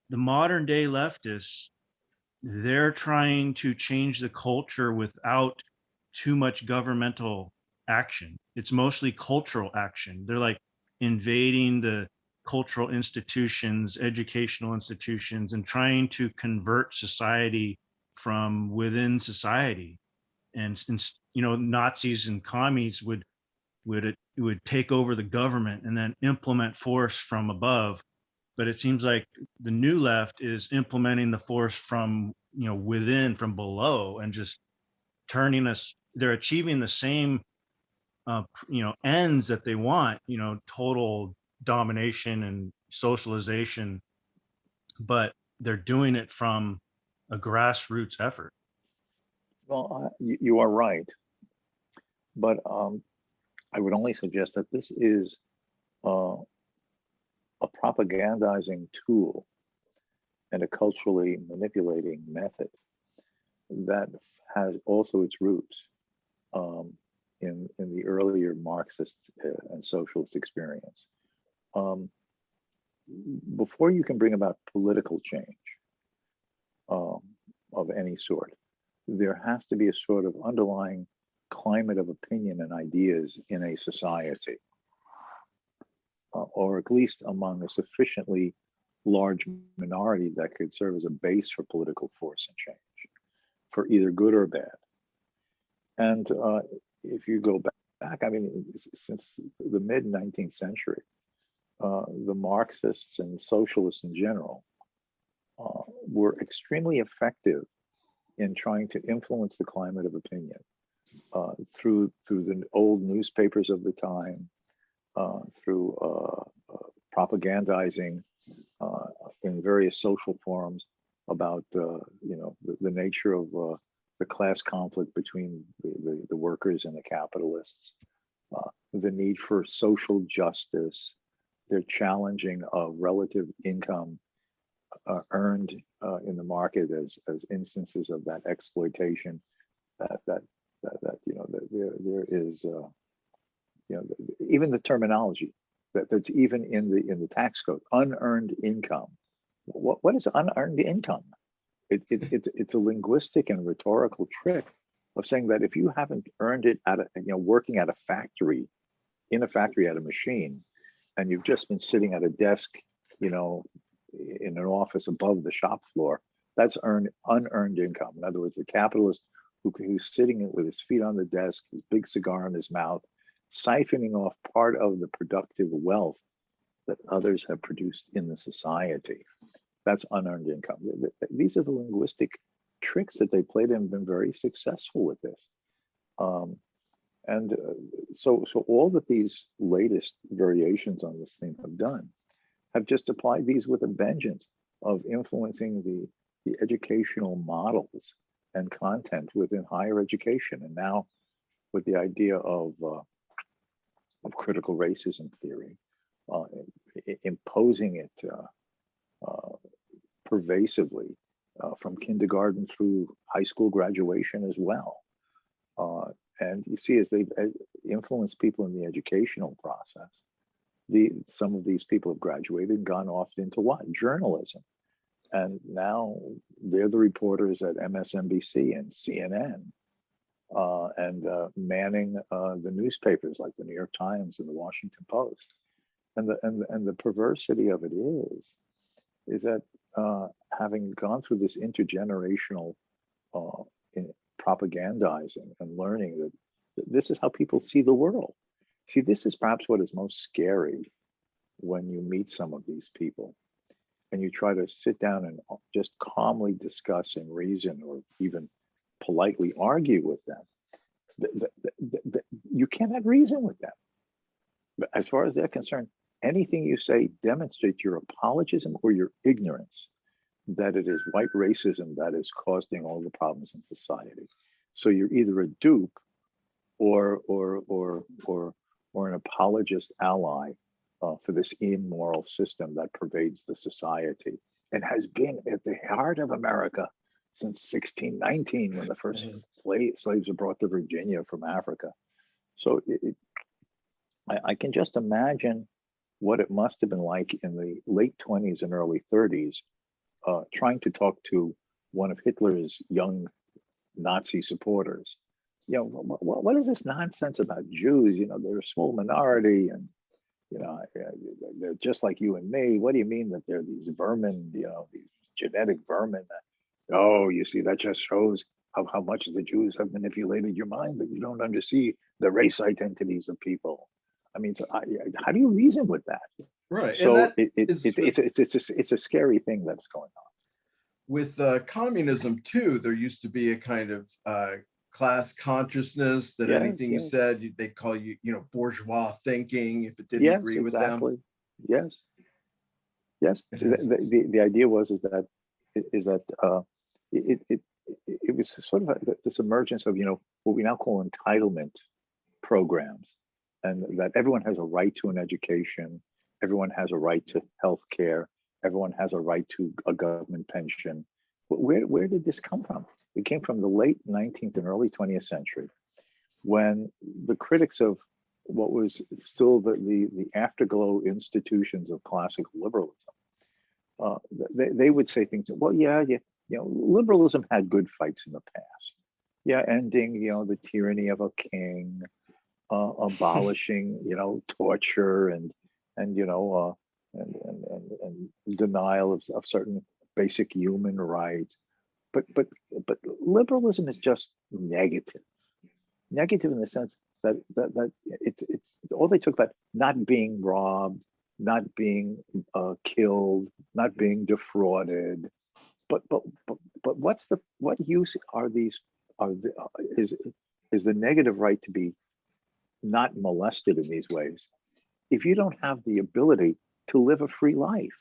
the modern day leftists, they're trying to change the culture without too much governmental action. It's mostly cultural action. They're like invading the cultural institutions, educational institutions, and trying to convert society from within society. And Nazis and commies would take over the government and then implement force from above. But it seems like the new left is implementing the force from within, from below, and just turning us. They're achieving the same ends that they want, total domination and socialization, but they're doing it from a grassroots effort. Well, you are right, but I would only suggest that this is a propagandizing tool and a culturally manipulating method that has also its roots in the earlier Marxist and socialist experience. Before you can bring about political change of any sort, there has to be a sort of underlying climate of opinion and ideas in a society, or at least among a sufficiently large minority that could serve as a base for political force and change, for either good or bad. And if you go back, I mean, since the mid-19th century, the Marxists and socialists in general were extremely effective in trying to influence the climate of opinion through the old newspapers of the time, through propagandizing in various social forums about the nature of the class conflict between the workers and the capitalists, the need for social justice, their challenging of relative income earned in the market as instances of that exploitation. That there is even the terminology that's even in the tax code, unearned income. What is unearned income? It's a linguistic and rhetorical trick of saying that if you haven't earned it at working at a factory, in a factory at a machine, and you've just been sitting at a desk, in an office above the shop floor, that's unearned income. In other words, the capitalist who's sitting with his feet on the desk, his big cigar in his mouth, siphoning off part of the productive wealth that others have produced in the society. That's unearned income. These are the linguistic tricks that they played and been very successful with this. So all that these latest variations on this theme have done have just applied these with a vengeance of influencing the educational models and content within higher education. And now with the idea of critical racism theory, imposing it pervasively from kindergarten through high school graduation as well. and you see, as they've influenced people in the educational process, some of these people have graduated and gone off into what? Journalism. And now they're the reporters at MSNBC and CNN, and manning the newspapers like the New York Times and the Washington Post. And the perversity of it is that having gone through this intergenerational propagandizing and learning that this is how people see the world. See, this is perhaps what is most scary when you meet some of these people and you try to sit down and just calmly discuss and reason or even politely argue with them. You cannot reason with them. But as far as they're concerned, anything you say demonstrates your apologism or your ignorance that it is white racism that is causing all the problems in society. So you're either a dupe or an apologist ally for this immoral system that pervades the society and has been at the heart of America since 1619, when the first slaves were brought to Virginia from Africa. So I can just imagine what it must have been like in the late 20s and early 30s, trying to talk to one of Hitler's young Nazi supporters. You know, what is this nonsense about Jews? You know, they're a small minority, and you know, they're just like you and me. What do you mean that they're these vermin? You know, these genetic vermin. Oh, you see, that just shows how much the Jews have manipulated your mind, that you don't understand the race identities of people. I mean, so how do you reason with that? Right. So it's a scary thing that's going on. With communism too, there used to be a kind of class consciousness that anything you said, they call you, you know, bourgeois thinking if it didn't agree with them. Yes. The idea was that it was sort of this emergence of, you know, what we now call entitlement programs, and that everyone has a right to an education, everyone has a right to health care, everyone has a right to a government pension. But where did this come from? It came from the late 19th and early 20th century, when the critics of what was still the afterglow institutions of classical liberalism, they would say things, well, you know, liberalism had good fights in the past. Yeah, ending, you know, the tyranny of a king, abolishing, you know, torture and you know, and denial of certain basic human rights. But liberalism is just negative in the sense that it's all they talk about: not being robbed, not being killed, not being defrauded. But what use are these? Is the negative right to be not molested in these ways if you don't have the ability to live a free life?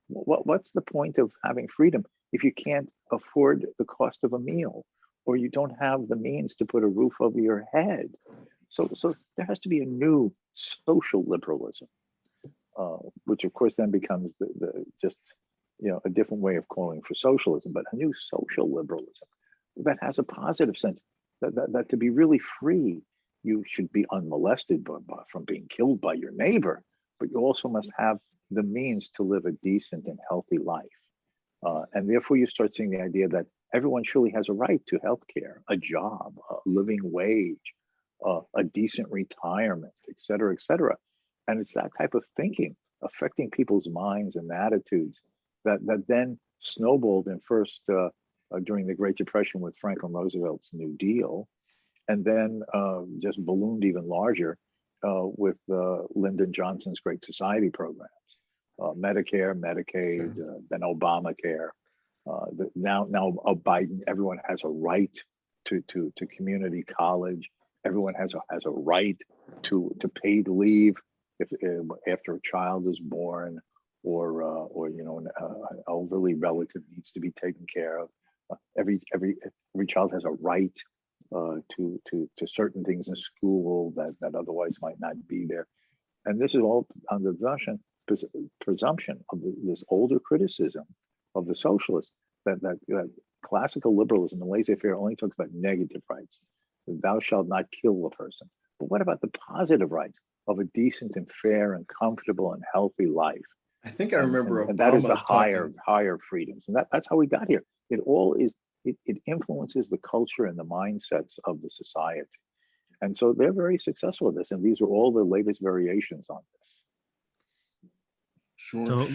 What's the point of having freedom if you can't afford the cost of a meal, or you don't have the means to put a roof over your head? So there has to be a new social liberalism, which of course then becomes the just, you know, a different way of calling for socialism, but a new social liberalism that has a positive sense that to be really free, you should be unmolested from being killed by your neighbor, but you also must have the means to live a decent and healthy life. And therefore you start seeing the idea that everyone surely has a right to health care, a job, a living wage, a decent retirement, et cetera, et cetera. And it's that type of thinking affecting people's minds and attitudes that then snowballed in first during the Great Depression with Franklin Roosevelt's New Deal, and then just ballooned even larger with Lyndon Johnson's Great Society programs, Medicare, Medicaid, then Obamacare. Now Biden, everyone has a right to community college. Everyone has a right to paid leave if after a child is born, or you know, an elderly relative needs to be taken care of. Every child has a right to certain things in school that otherwise might not be there, and this is all under the presumption of this older criticism of the socialists that classical liberalism and laissez-faire only talks about negative rights. thou shalt not kill a person. But what about the positive rights of a decent and fair and comfortable and healthy life? I think I remember And that is the Obama higher freedoms. And that's how we got here. It all is, it influences the culture and the mindsets of the society. And so they're very successful at this. And these are all the latest variations on this. Sure. So,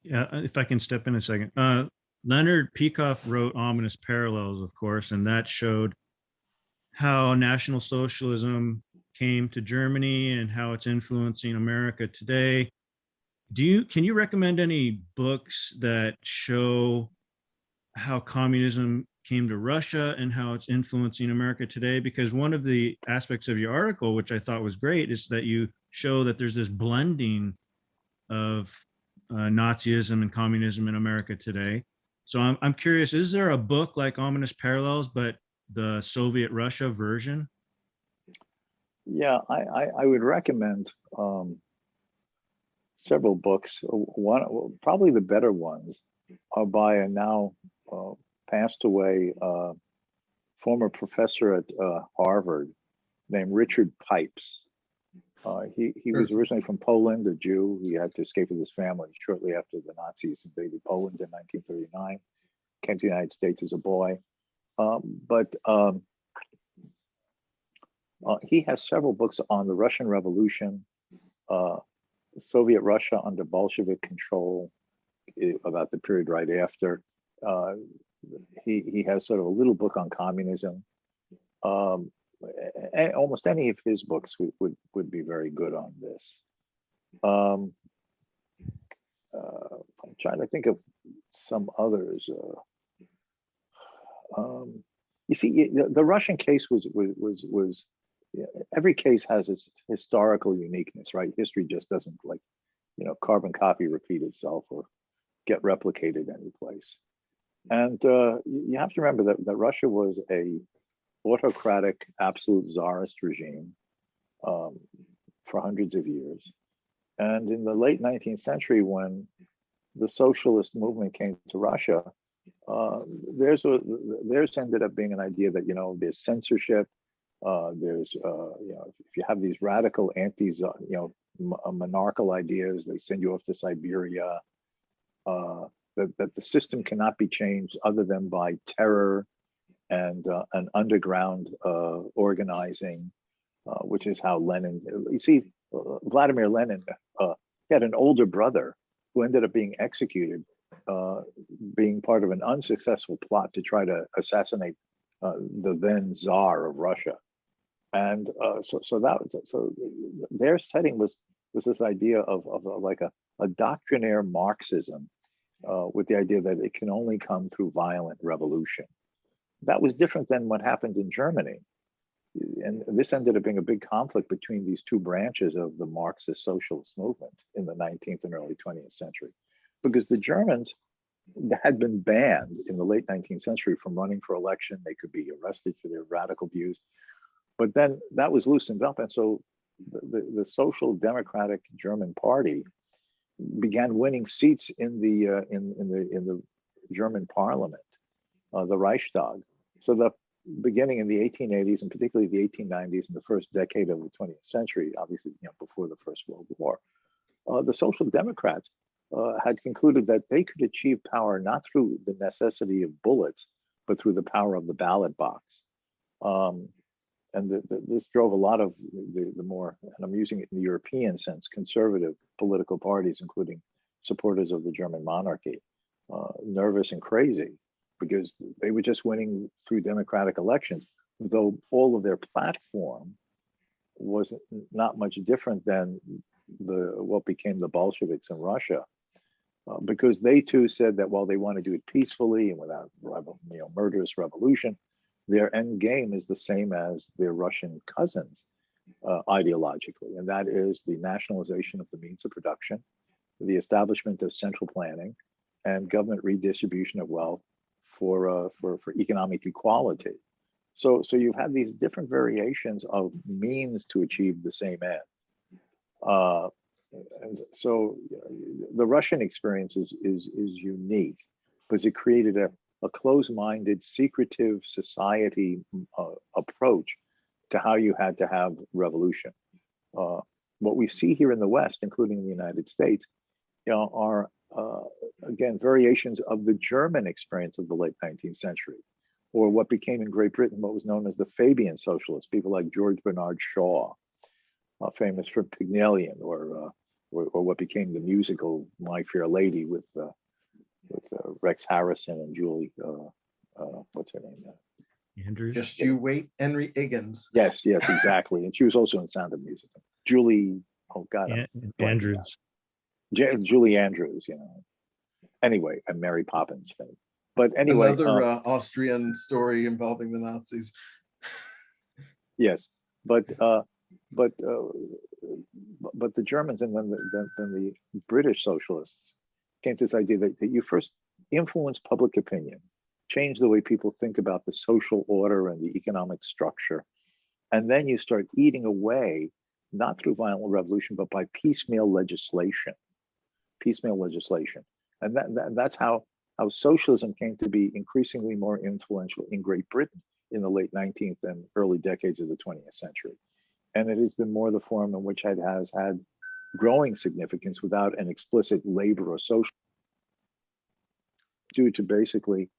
yeah, if I can step in a second. Leonard Peikoff wrote Ominous Parallels, of course, and that showed how National Socialism came to Germany and how it's influencing America today. Can you recommend any books that show how communism came to Russia and how it's influencing America today? Because one of the aspects of your article, which I thought was great, is that you show that there's this blending of Nazism and communism in America today. So I'm curious, is there a book like Ominous Parallels, but the Soviet Russia version? Yeah, I would recommend several books. One, probably the better ones, are by a now passed away former professor at Harvard named Richard Pipes. He was originally from Poland, a Jew. He had to escape with his family shortly after the Nazis invaded Poland in 1939. Came to the United States as a boy. He has several books on the Russian Revolution, Soviet Russia under Bolshevik control, about the period right after. He has sort of a little book on communism. Almost any of his books would be very good on this. I'm trying to think of some others. You see, the Russian case was every case has its historical uniqueness, right? History just doesn't, like, carbon copy repeat itself or get replicated any place. And you have to remember that Russia was a autocratic, absolute czarist regime for hundreds of years. And in the late 19th century, when the socialist movement came to Russia, theirs ended up being an idea that, there's censorship, there's, if you have these radical monarchical ideas, they send you off to Siberia, that the system cannot be changed other than by terror and an underground organizing, which is how Lenin, you see, Vladimir Lenin, he had an older brother who ended up being executed, being part of an unsuccessful plot to try to assassinate the then Tsar of Russia. And so their setting was this idea of like a doctrinaire Marxism, with the idea that it can only come through violent revolution. That was different than what happened in Germany. And this ended up being a big conflict between these two branches of the Marxist socialist movement in the 19th and early 20th century, because the Germans had been banned in the late 19th century from running for election. They could be arrested for their radical views. But then that was loosened up. And so the Social Democratic German Party began winning seats in the German parliament, the Reichstag. So the beginning in the 1880s and particularly the 1890s and the first decade of the 20th century, obviously, before the First World War, the Social Democrats had concluded that they could achieve power not through the necessity of bullets, but through the power of the ballot box. And this drove a lot of the more, and I'm using it in the European sense, conservative political parties, including supporters of the German monarchy, nervous and crazy, because they were just winning through democratic elections, though all of their platform was not much different than what became the Bolsheviks in Russia, because they too said that while they want to do it peacefully and without murderous revolution, their end game is the same as their Russian cousins ideologically, and that is the nationalization of the means of production, the establishment of central planning, and government redistribution of wealth for economic equality. So you've had these different variations of means to achieve the same end. And so the Russian experience is unique because it created a closed-minded, secretive society approach to how you had to have revolution. What we see here in the West, including in the United States, are again variations of the German experience of the late 19th century, or what became in Great Britain what was known as the Fabian socialists, people like George Bernard Shaw, famous for Pygmalion, or what became the musical My Fair Lady with Rex Harrison and Julie, what's her name? Andrews. Just you wait, Henry Higgins. Yes, exactly. And she was also in Sound of Music. Julie, oh God, Andrews. Julie Andrews, Anyway, and Mary Poppins fame. But anyway, another Austrian story involving the Nazis. Yes, but the Germans and then the British socialists came to this idea that you first influence public opinion, change the way people think about the social order and the economic structure, and then you start eating away, not through violent revolution, but by piecemeal legislation. And that's how socialism came to be increasingly more influential in Great Britain in the late 19th and early decades of the 20th century. And it has been more the form in which it has had growing significance without an explicit labor or social, due to basically,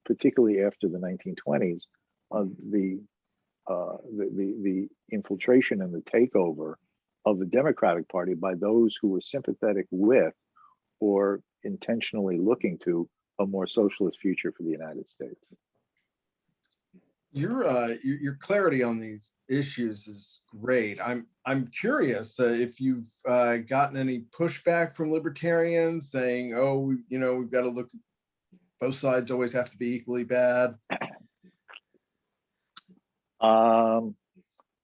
particularly after the 1920s, the infiltration and the takeover of the Democratic Party by those who were sympathetic with or intentionally looking to a more socialist future for the United States. Your clarity on these issues is great. I'm curious if you've gotten any pushback from libertarians saying, "Oh, we've got to look at both sides. Always have to be equally bad."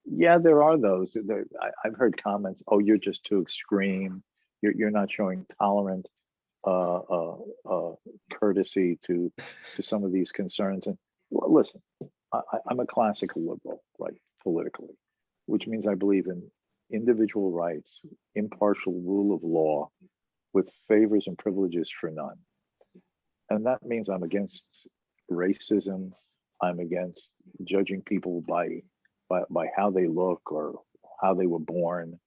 Yeah, there are those. I've heard comments, "Oh, you're just too extreme. You're not showing tolerant courtesy to some of these concerns." And listen, I'm a classical liberal, right, politically, which means I believe in individual rights, impartial rule of law, with favors and privileges for none. And that means I'm against racism. I'm against judging people by how they look or how they were born.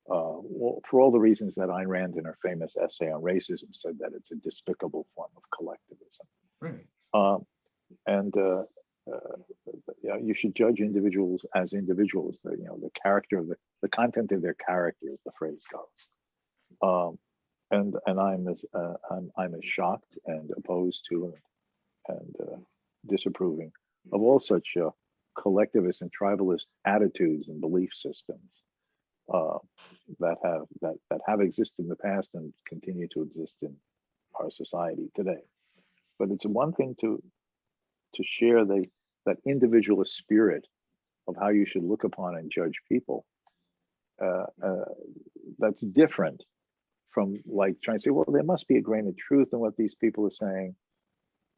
Well, for all the reasons that Ayn Rand in her famous essay on racism said that it's a despicable form of collectivism. Right. You should judge individuals as individuals. The character of the content of their character, as the phrase goes. And I'm as shocked and opposed to and disapproving of all such collectivist and tribalist attitudes and belief systems that have existed in the past and continue to exist in our society today. But it's one thing to share that individualist spirit of how you should look upon and judge people. That's different from like trying to say, well, there must be a grain of truth in what these people are saying,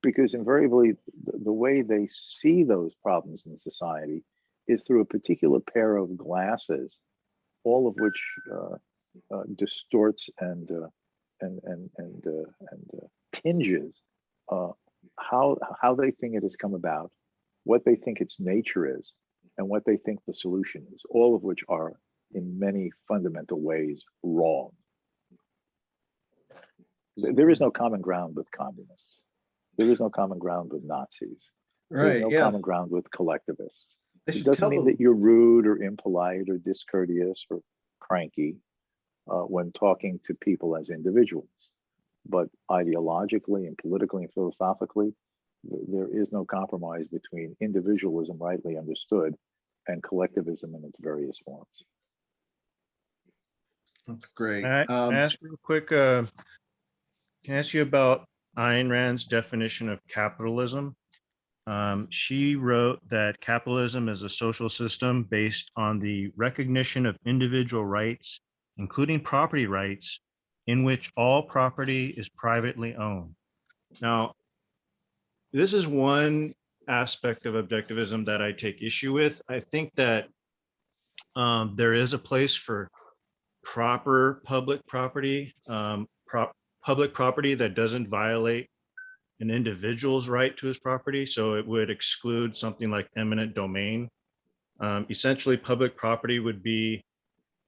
because invariably the way they see those problems in society is through a particular pair of glasses, all of which distorts and tinges how they think it has come about, what they think its nature is, and what they think the solution is, all of which are in many fundamental ways wrong. There is no common ground with communists. There is no common ground with Nazis. There's no common ground with collectivists. It doesn't mean that you're rude or impolite or discourteous or cranky when talking to people as individuals. But ideologically and politically and philosophically, there is no compromise between individualism rightly understood and collectivism in its various forms. That's great. Can I ask real quick, can I ask you about Ayn Rand's definition of capitalism? She wrote that capitalism is a social system based on the recognition of individual rights, including property rights, in which all property is privately owned. Now, this is one aspect of objectivism that I take issue with. I think that there is a place for proper public property, public property that doesn't violate an individual's right to his property. So it would exclude something like eminent domain. Essentially, public property would be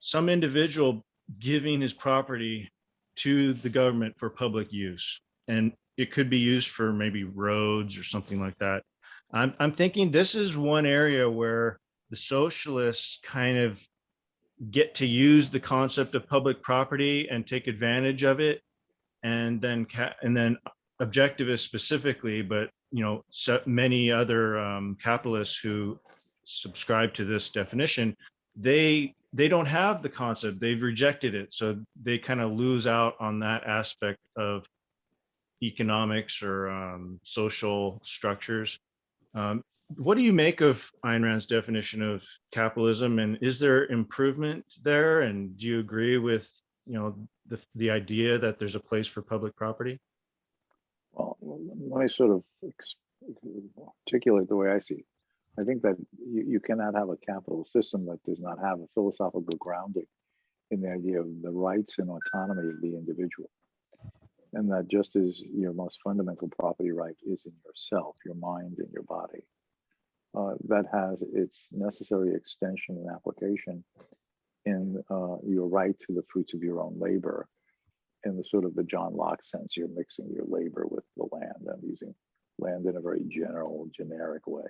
some individual giving his property to the government for public use. And it could be used for maybe roads or something like that. I'm thinking this is one area where the socialists kind of get to use the concept of public property and take advantage of it, and then objectivists specifically, but so many other capitalists who subscribe to this definition, they don't have the concept. They've rejected it, so they kind of lose out on that aspect of economics or social structures. What do you make of Ayn Rand's definition of capitalism, and is there improvement there? And do you agree with the idea that there's a place for public property? Well, let me sort of articulate the way I see it. I think that you cannot have a capital system that does not have a philosophical grounding in the idea of the rights and autonomy of the individual. And that just as your most fundamental property right is in yourself, your mind and your body, that has its necessary extension and application in your right to the fruits of your own labor. In the sort of the John Locke sense, you're mixing your labor with the land. I'm using land in a very generic way.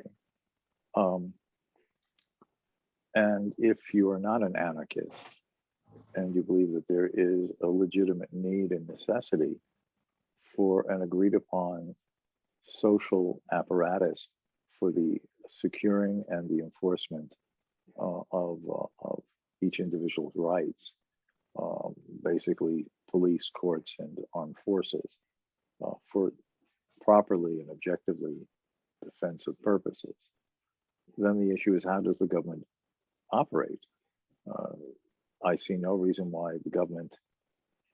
And if you are not an anarchist and you believe that there is a legitimate need and necessity for an agreed upon social apparatus for the securing and the enforcement of each individual's rights, basically police, courts, and armed forces, for properly and objectively defensive purposes, then the issue is, how does the government operate? I see no reason why the government,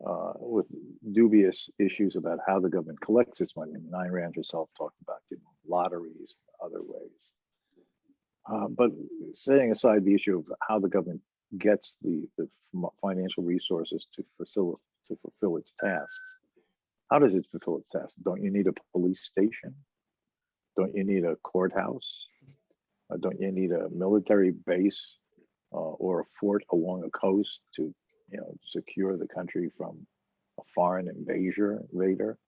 with dubious issues about how the government collects its money. I mean, Ayn Rand herself talked about lotteries and other ways. But setting aside the issue of how the government gets the financial resources to fulfill its tasks, how does it fulfill its tasks? Don't you need a police station? Don't you need a courthouse? Don't you need a military base or a fort along a coast to secure the country from a foreign invader?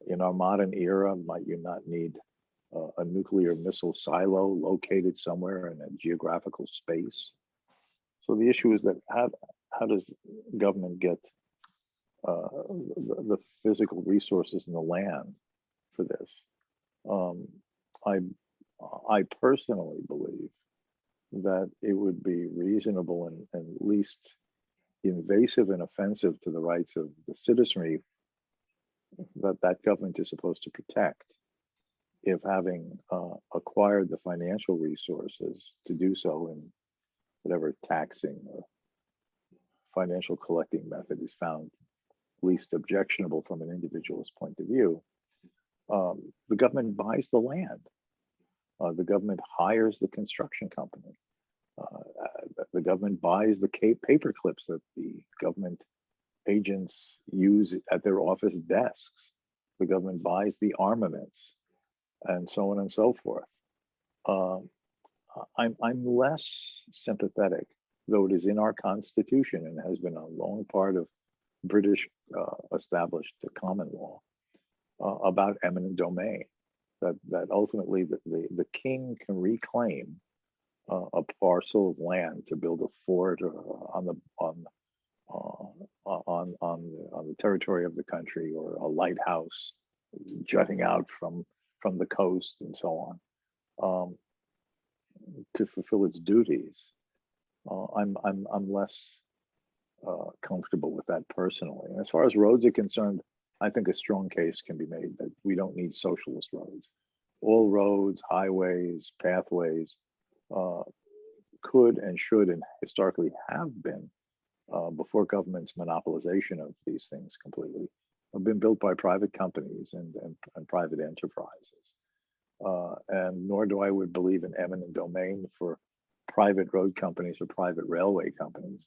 In our modern era, might you not need a nuclear missile silo located somewhere in a geographical space? So the issue is that how does government get the physical resources and the land for this? I personally believe that it would be reasonable and least invasive and offensive to the rights of the citizenry that government is supposed to protect, if having acquired the financial resources to do so in whatever taxing or financial collecting method is found least objectionable from an individual's point of view, the government buys the land. The government hires the construction company. The government buys the paper clips that the government agents use at their office desks. The government buys the armaments, and so on and so forth. I'm less sympathetic, though it is in our Constitution and has been a long part of British established common law, about eminent domain. That ultimately the king can reclaim a parcel of land to build a fort on the territory of the country, or a lighthouse jutting out from the coast and so on, to fulfill its duties. I'm less comfortable with that personally. And as far as roads are concerned, I think a strong case can be made that we don't need socialist roads. All roads, highways, pathways could and should and historically have been, before government's monopolization of these things completely, have been built by private companies and private enterprises. And nor do I would believe in eminent domain for private road companies or private railway companies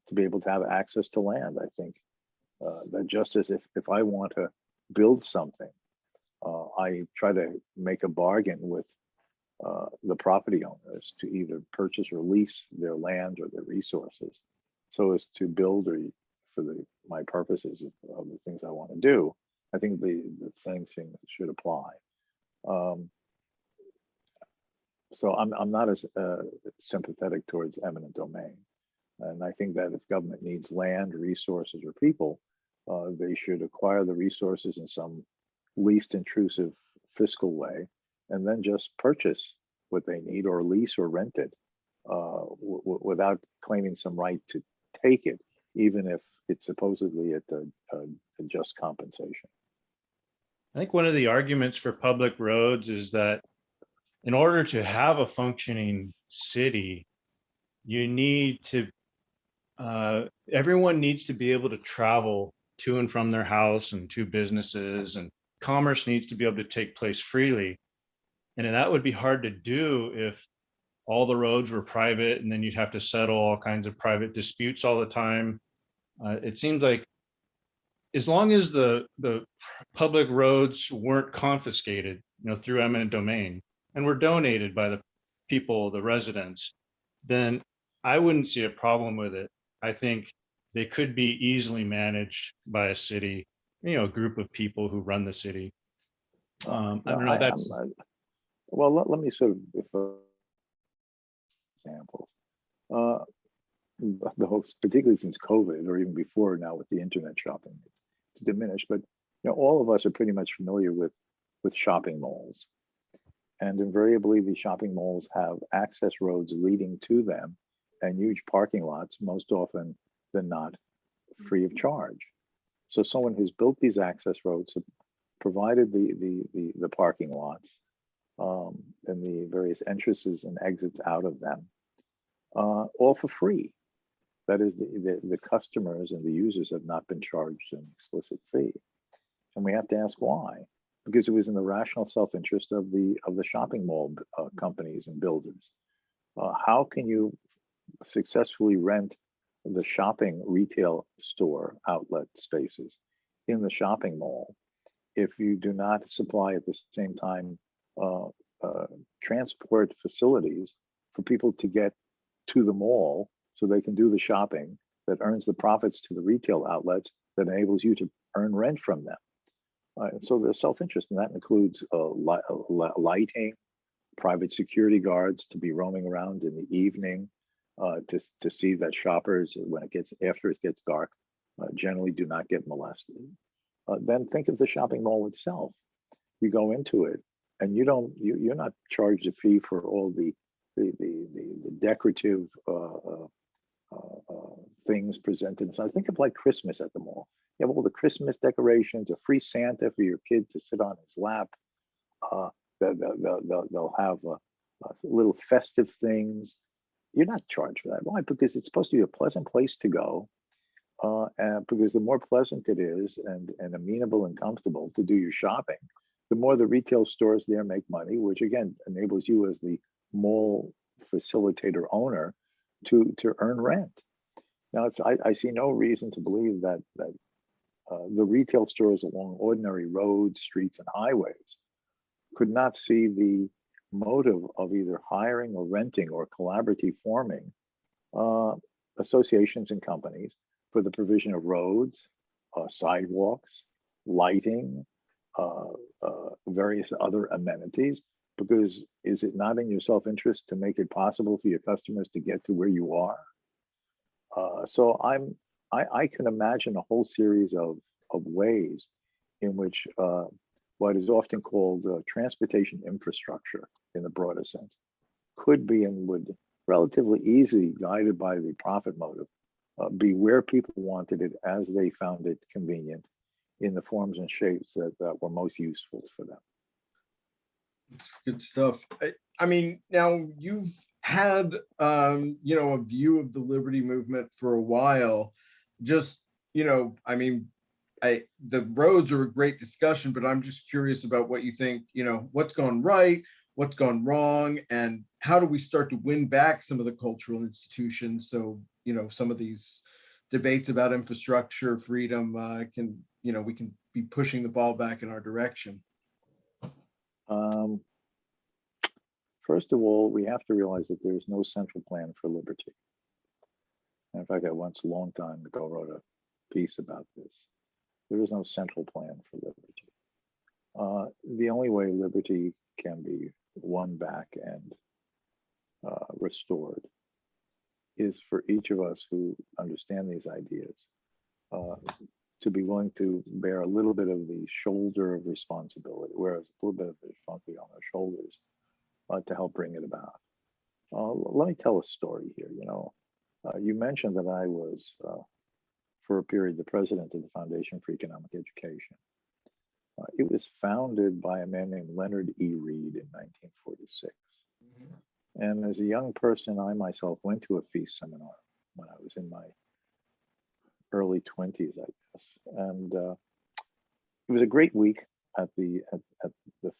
to be able to have access to land. I think that just as if I want to build something I try to make a bargain with the property owners to either purchase or lease their land or their resources so as to build or for my purposes of the things I want to do. I think the same thing should apply. So I'm not as sympathetic towards eminent domain. And I think that if government needs land, resources, or people, they should acquire the resources in some least intrusive fiscal way, and then just purchase what they need or lease or rent it without claiming some right to take it, even if it's supposedly at a just compensation. I think one of the arguments for public roads is that in order to have a functioning city, you need to, everyone needs to be able to travel to and from their house and to businesses, and commerce needs to be able to take place freely. And that would be hard to do if all the roads were private, and then you'd have to settle all kinds of private disputes all the time. It seems like as long as the public roads weren't confiscated, through eminent domain and were donated by the people, the residents, then I wouldn't see a problem with it. I think they could be easily managed by a city, a group of people who run the city. I don't know. Well, let me sort of examples. Particularly since COVID, or even before now with the internet shopping, it's diminished. But all of us are pretty much familiar with shopping malls, and invariably the shopping malls have access roads leading to them, and huge parking lots, most often than not free of charge. So someone who's built these access roads, provided the parking lots, and the various entrances and exits out of them, all for free. That is, the customers and the users have not been charged an explicit fee. And we have to ask why. Because it was in the rational self-interest of the shopping mall companies and builders. How can you successfully rent the shopping retail store outlet spaces in the shopping mall if you do not supply at the same time transport facilities for people to get to the mall so they can do the shopping that earns the profits to the retail outlets that enables you to earn rent from them? And so there's self-interest, and that includes lighting, private security guards to be roaming around in the evening to see that shoppers, after it gets dark, generally do not get molested. Then think of the shopping mall itself. You go into it, and you're not charged a fee for all the decorative things presented. So I think of like Christmas at the mall. You have all the Christmas decorations, a free Santa for your kid to sit on his lap. They'll have little festive things. You're not charged for that. Why? Because it's supposed to be a pleasant place to go. And because the more pleasant it is and amenable and comfortable to do your shopping, the more the retail stores there make money, which again enables you as the mall facilitator owner to earn rent. Now, I see no reason to believe that the retail stores along ordinary roads, streets, and highways could not see the motive of either hiring or renting or collaboratively forming associations and companies for the provision of roads, sidewalks, lighting, various other amenities. Because is it not in your self-interest to make it possible for your customers to get to where you are? So I can imagine a whole series of ways in which what is often called transportation infrastructure in the broader sense could be and would relatively easily, guided by the profit motive, be where people wanted it as they found it convenient in the forms and shapes that were most useful for them. It's good stuff. I mean, now you've had, a view of the liberty movement for a while. Just, I mean, the roads are a great discussion, but I'm just curious about what you think, what's gone right, what's gone wrong, and how do we start to win back some of the cultural institutions so, some of these debates about infrastructure, freedom we can be pushing the ball back in our direction. first of all, we have to realize that there is no central plan for liberty. And in fact, I once, a long time ago, wrote a piece about this. There is no central plan for liberty. The only way liberty can be won back and restored is for each of us who understand these ideas to be willing to bear a little bit of the shoulder of responsibility, whereas a little bit of the responsibility on our shoulders to help bring it about. Let me tell a story here. You mentioned that I was, for a period, the president of the Foundation for Economic Education. It was founded by a man named Leonard E. Reed in 1946. Mm-hmm. And as a young person, I myself went to a feast seminar when I was in my early 20s, I guess. And it was a great week at the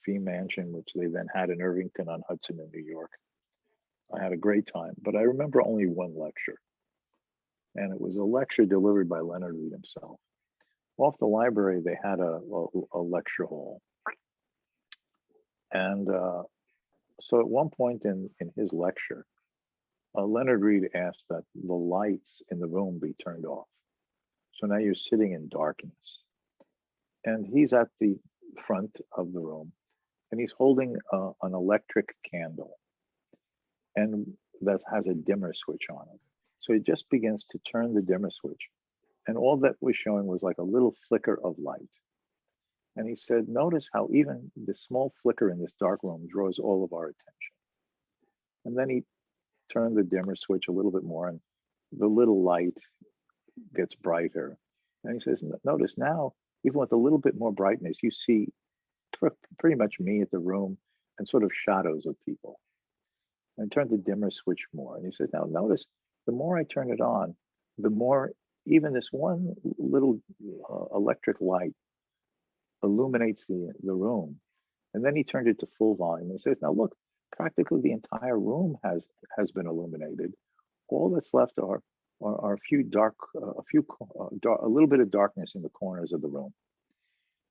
Fee Mansion, which they then had in Irvington on Hudson in New York. I had a great time, but I remember only one lecture. And it was a lecture delivered by Leonard Reed himself. Off the library, they had a lecture hall. And so at one point in his lecture, Leonard Reed asked that the lights in the room be turned off. So now you're sitting in darkness. And he's at the front of the room, and he's holding an electric candle, and that has a dimmer switch on it. So he just begins to turn the dimmer switch, and all that was showing was like a little flicker of light. And he said, notice how even the small flicker in this dark room draws all of our attention. And then he turned the dimmer switch a little bit more, and the little light gets brighter. And he says, notice now, even with a little bit more brightness, you see pretty much me at the room and sort of shadows of people. And turn the dimmer switch more. And he says, now notice, the more I turn it on, the more even this one little electric light illuminates the room. And then he turned it to full volume and says, now look, practically the entire room has been illuminated. All that's left are a few a little bit of darkness in the corners of the room.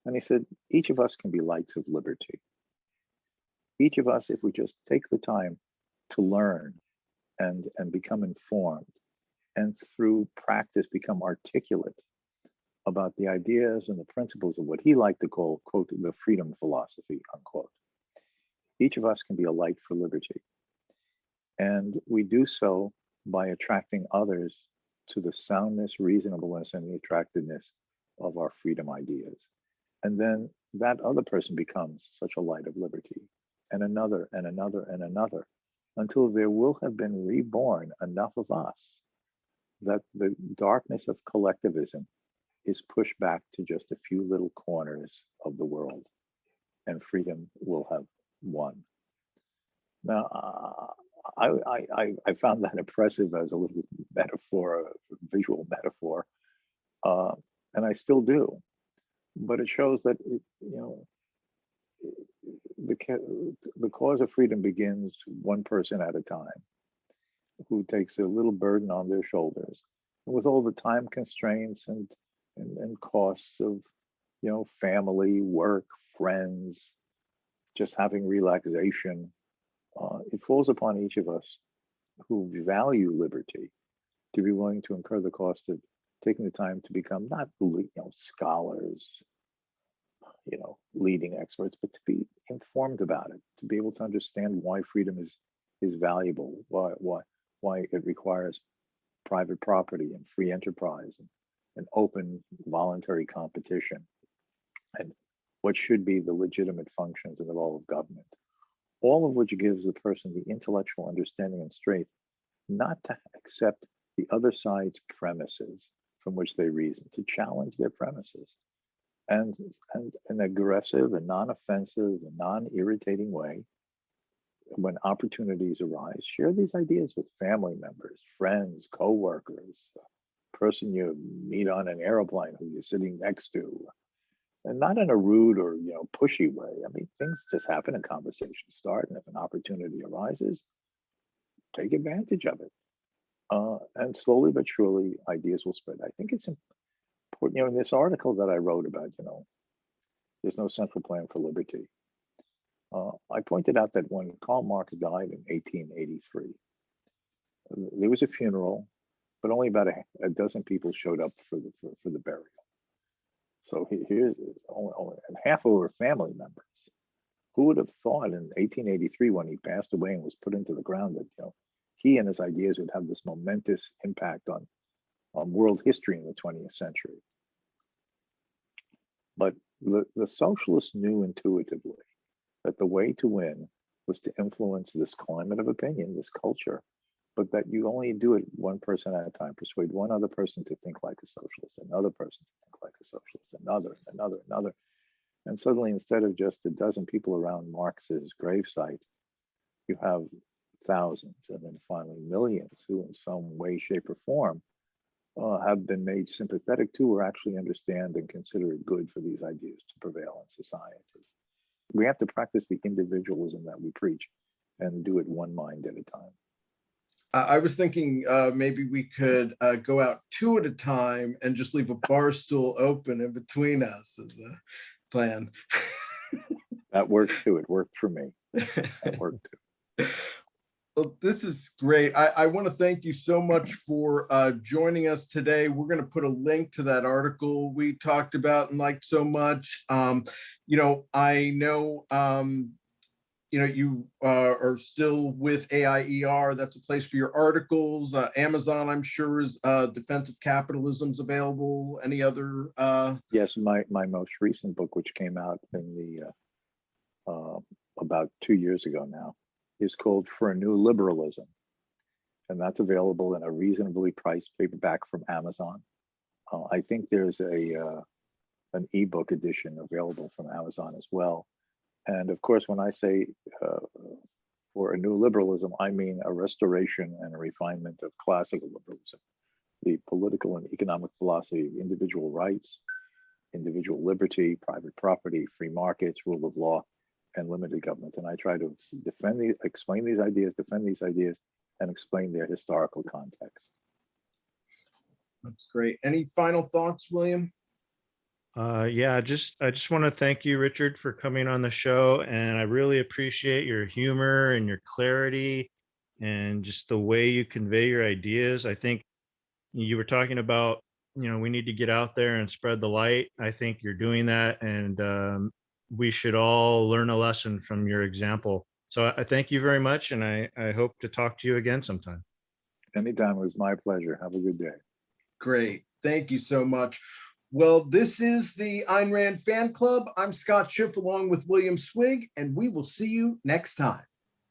And he said, each of us can be lights of liberty. Each of us, if we just take the time to learn and become informed, and through practice become articulate about the ideas and the principles of what he liked to call, quote, the freedom philosophy, unquote. Each of us can be a light for liberty. And we do so by attracting others to the soundness, reasonableness, and the attractiveness of our freedom ideas. And then that other person becomes such a light of liberty, and another, and another, and another, until there will have been reborn enough of us that the darkness of collectivism is pushed back to just a few little corners of the world, and freedom will have won. Now, I found that impressive as a little metaphor, a visual metaphor, and I still do. But it shows that the cause of freedom begins one person at a time, who takes a little burden on their shoulders, and with all the time constraints and costs of family, work, friends, just having relaxation, it falls upon each of us who value liberty to be willing to incur the cost of taking the time to become not scholars, leading experts, but to be informed about it, to be able to understand why freedom is valuable, why it requires private property and free enterprise and open voluntary competition, and what should be the legitimate functions and the role of government, all of which gives the person the intellectual understanding and strength not to accept the other side's premises from which they reason, to challenge their premises, and an aggressive and non-offensive and non-irritating way. When opportunities arise, share these ideas with family members, friends, co-workers, person you meet on an airplane who you're sitting next to, and not in a rude or pushy way. I mean, things just happen and conversations start, and if an opportunity arises, take advantage of it. And slowly but surely, ideas will spread. I think it's important, in this article that I wrote about, there's no central plan for liberty. I I pointed out that when Karl Marx died in 1883, there was a funeral, but only about a dozen people showed up for the burial. So here's only half of her family members. Who would have thought in 1883, when he passed away and was put into the ground, that he and his ideas would have this momentous impact on world history in the 20th century? But the socialists knew intuitively that the way to win was to influence this climate of opinion, this culture, but that you only do it one person at a time. Persuade one other person to think like a socialist, another person to think like a socialist, another. And suddenly, instead of just a dozen people around Marx's gravesite, you have thousands, and then finally millions who in some way, shape, or form have been made sympathetic to or actually understand and consider it good for these ideas to prevail in society. We have to practice the individualism that we preach and do it one mind at a time. I was thinking maybe we could go out two at a time and just leave a bar stool open in between us as a plan. That worked too. It worked for me. That worked too. Well, this is great. I want to thank you so much for joining us today. We're going to put a link to that article we talked about and liked so much. I know you are still with AIER. That's a place for your articles. Amazon, I'm sure, is Defense of Capitalism's available. Any other? Yes, my most recent book, which came out in the about 2 years ago now, is called For a New Liberalism. And that's available in a reasonably priced paperback from Amazon. I think there's an ebook edition available from Amazon as well. And of course, when I say for a new liberalism, I mean a restoration and a refinement of classical liberalism, the political and economic philosophy of individual rights, individual liberty, private property, free markets, rule of law, and limited government. And I try to explain these ideas, defend these ideas, and explain their historical context. That's great. Any final thoughts, William? Yeah, I just want to thank you, Richard, for coming on the show. And I really appreciate your humor and your clarity and just the way you convey your ideas. I think you were talking about, we need to get out there and spread the light. I think you're doing that. And we should all learn a lesson from your example. So I thank you very much. And I hope to talk to you again sometime. Anytime. It was my pleasure. Have a good day. Great. Thank you so much. Well, this is the Ayn Rand Fan Club. I'm Scott Schiff along with William Swig, and we will see you next time.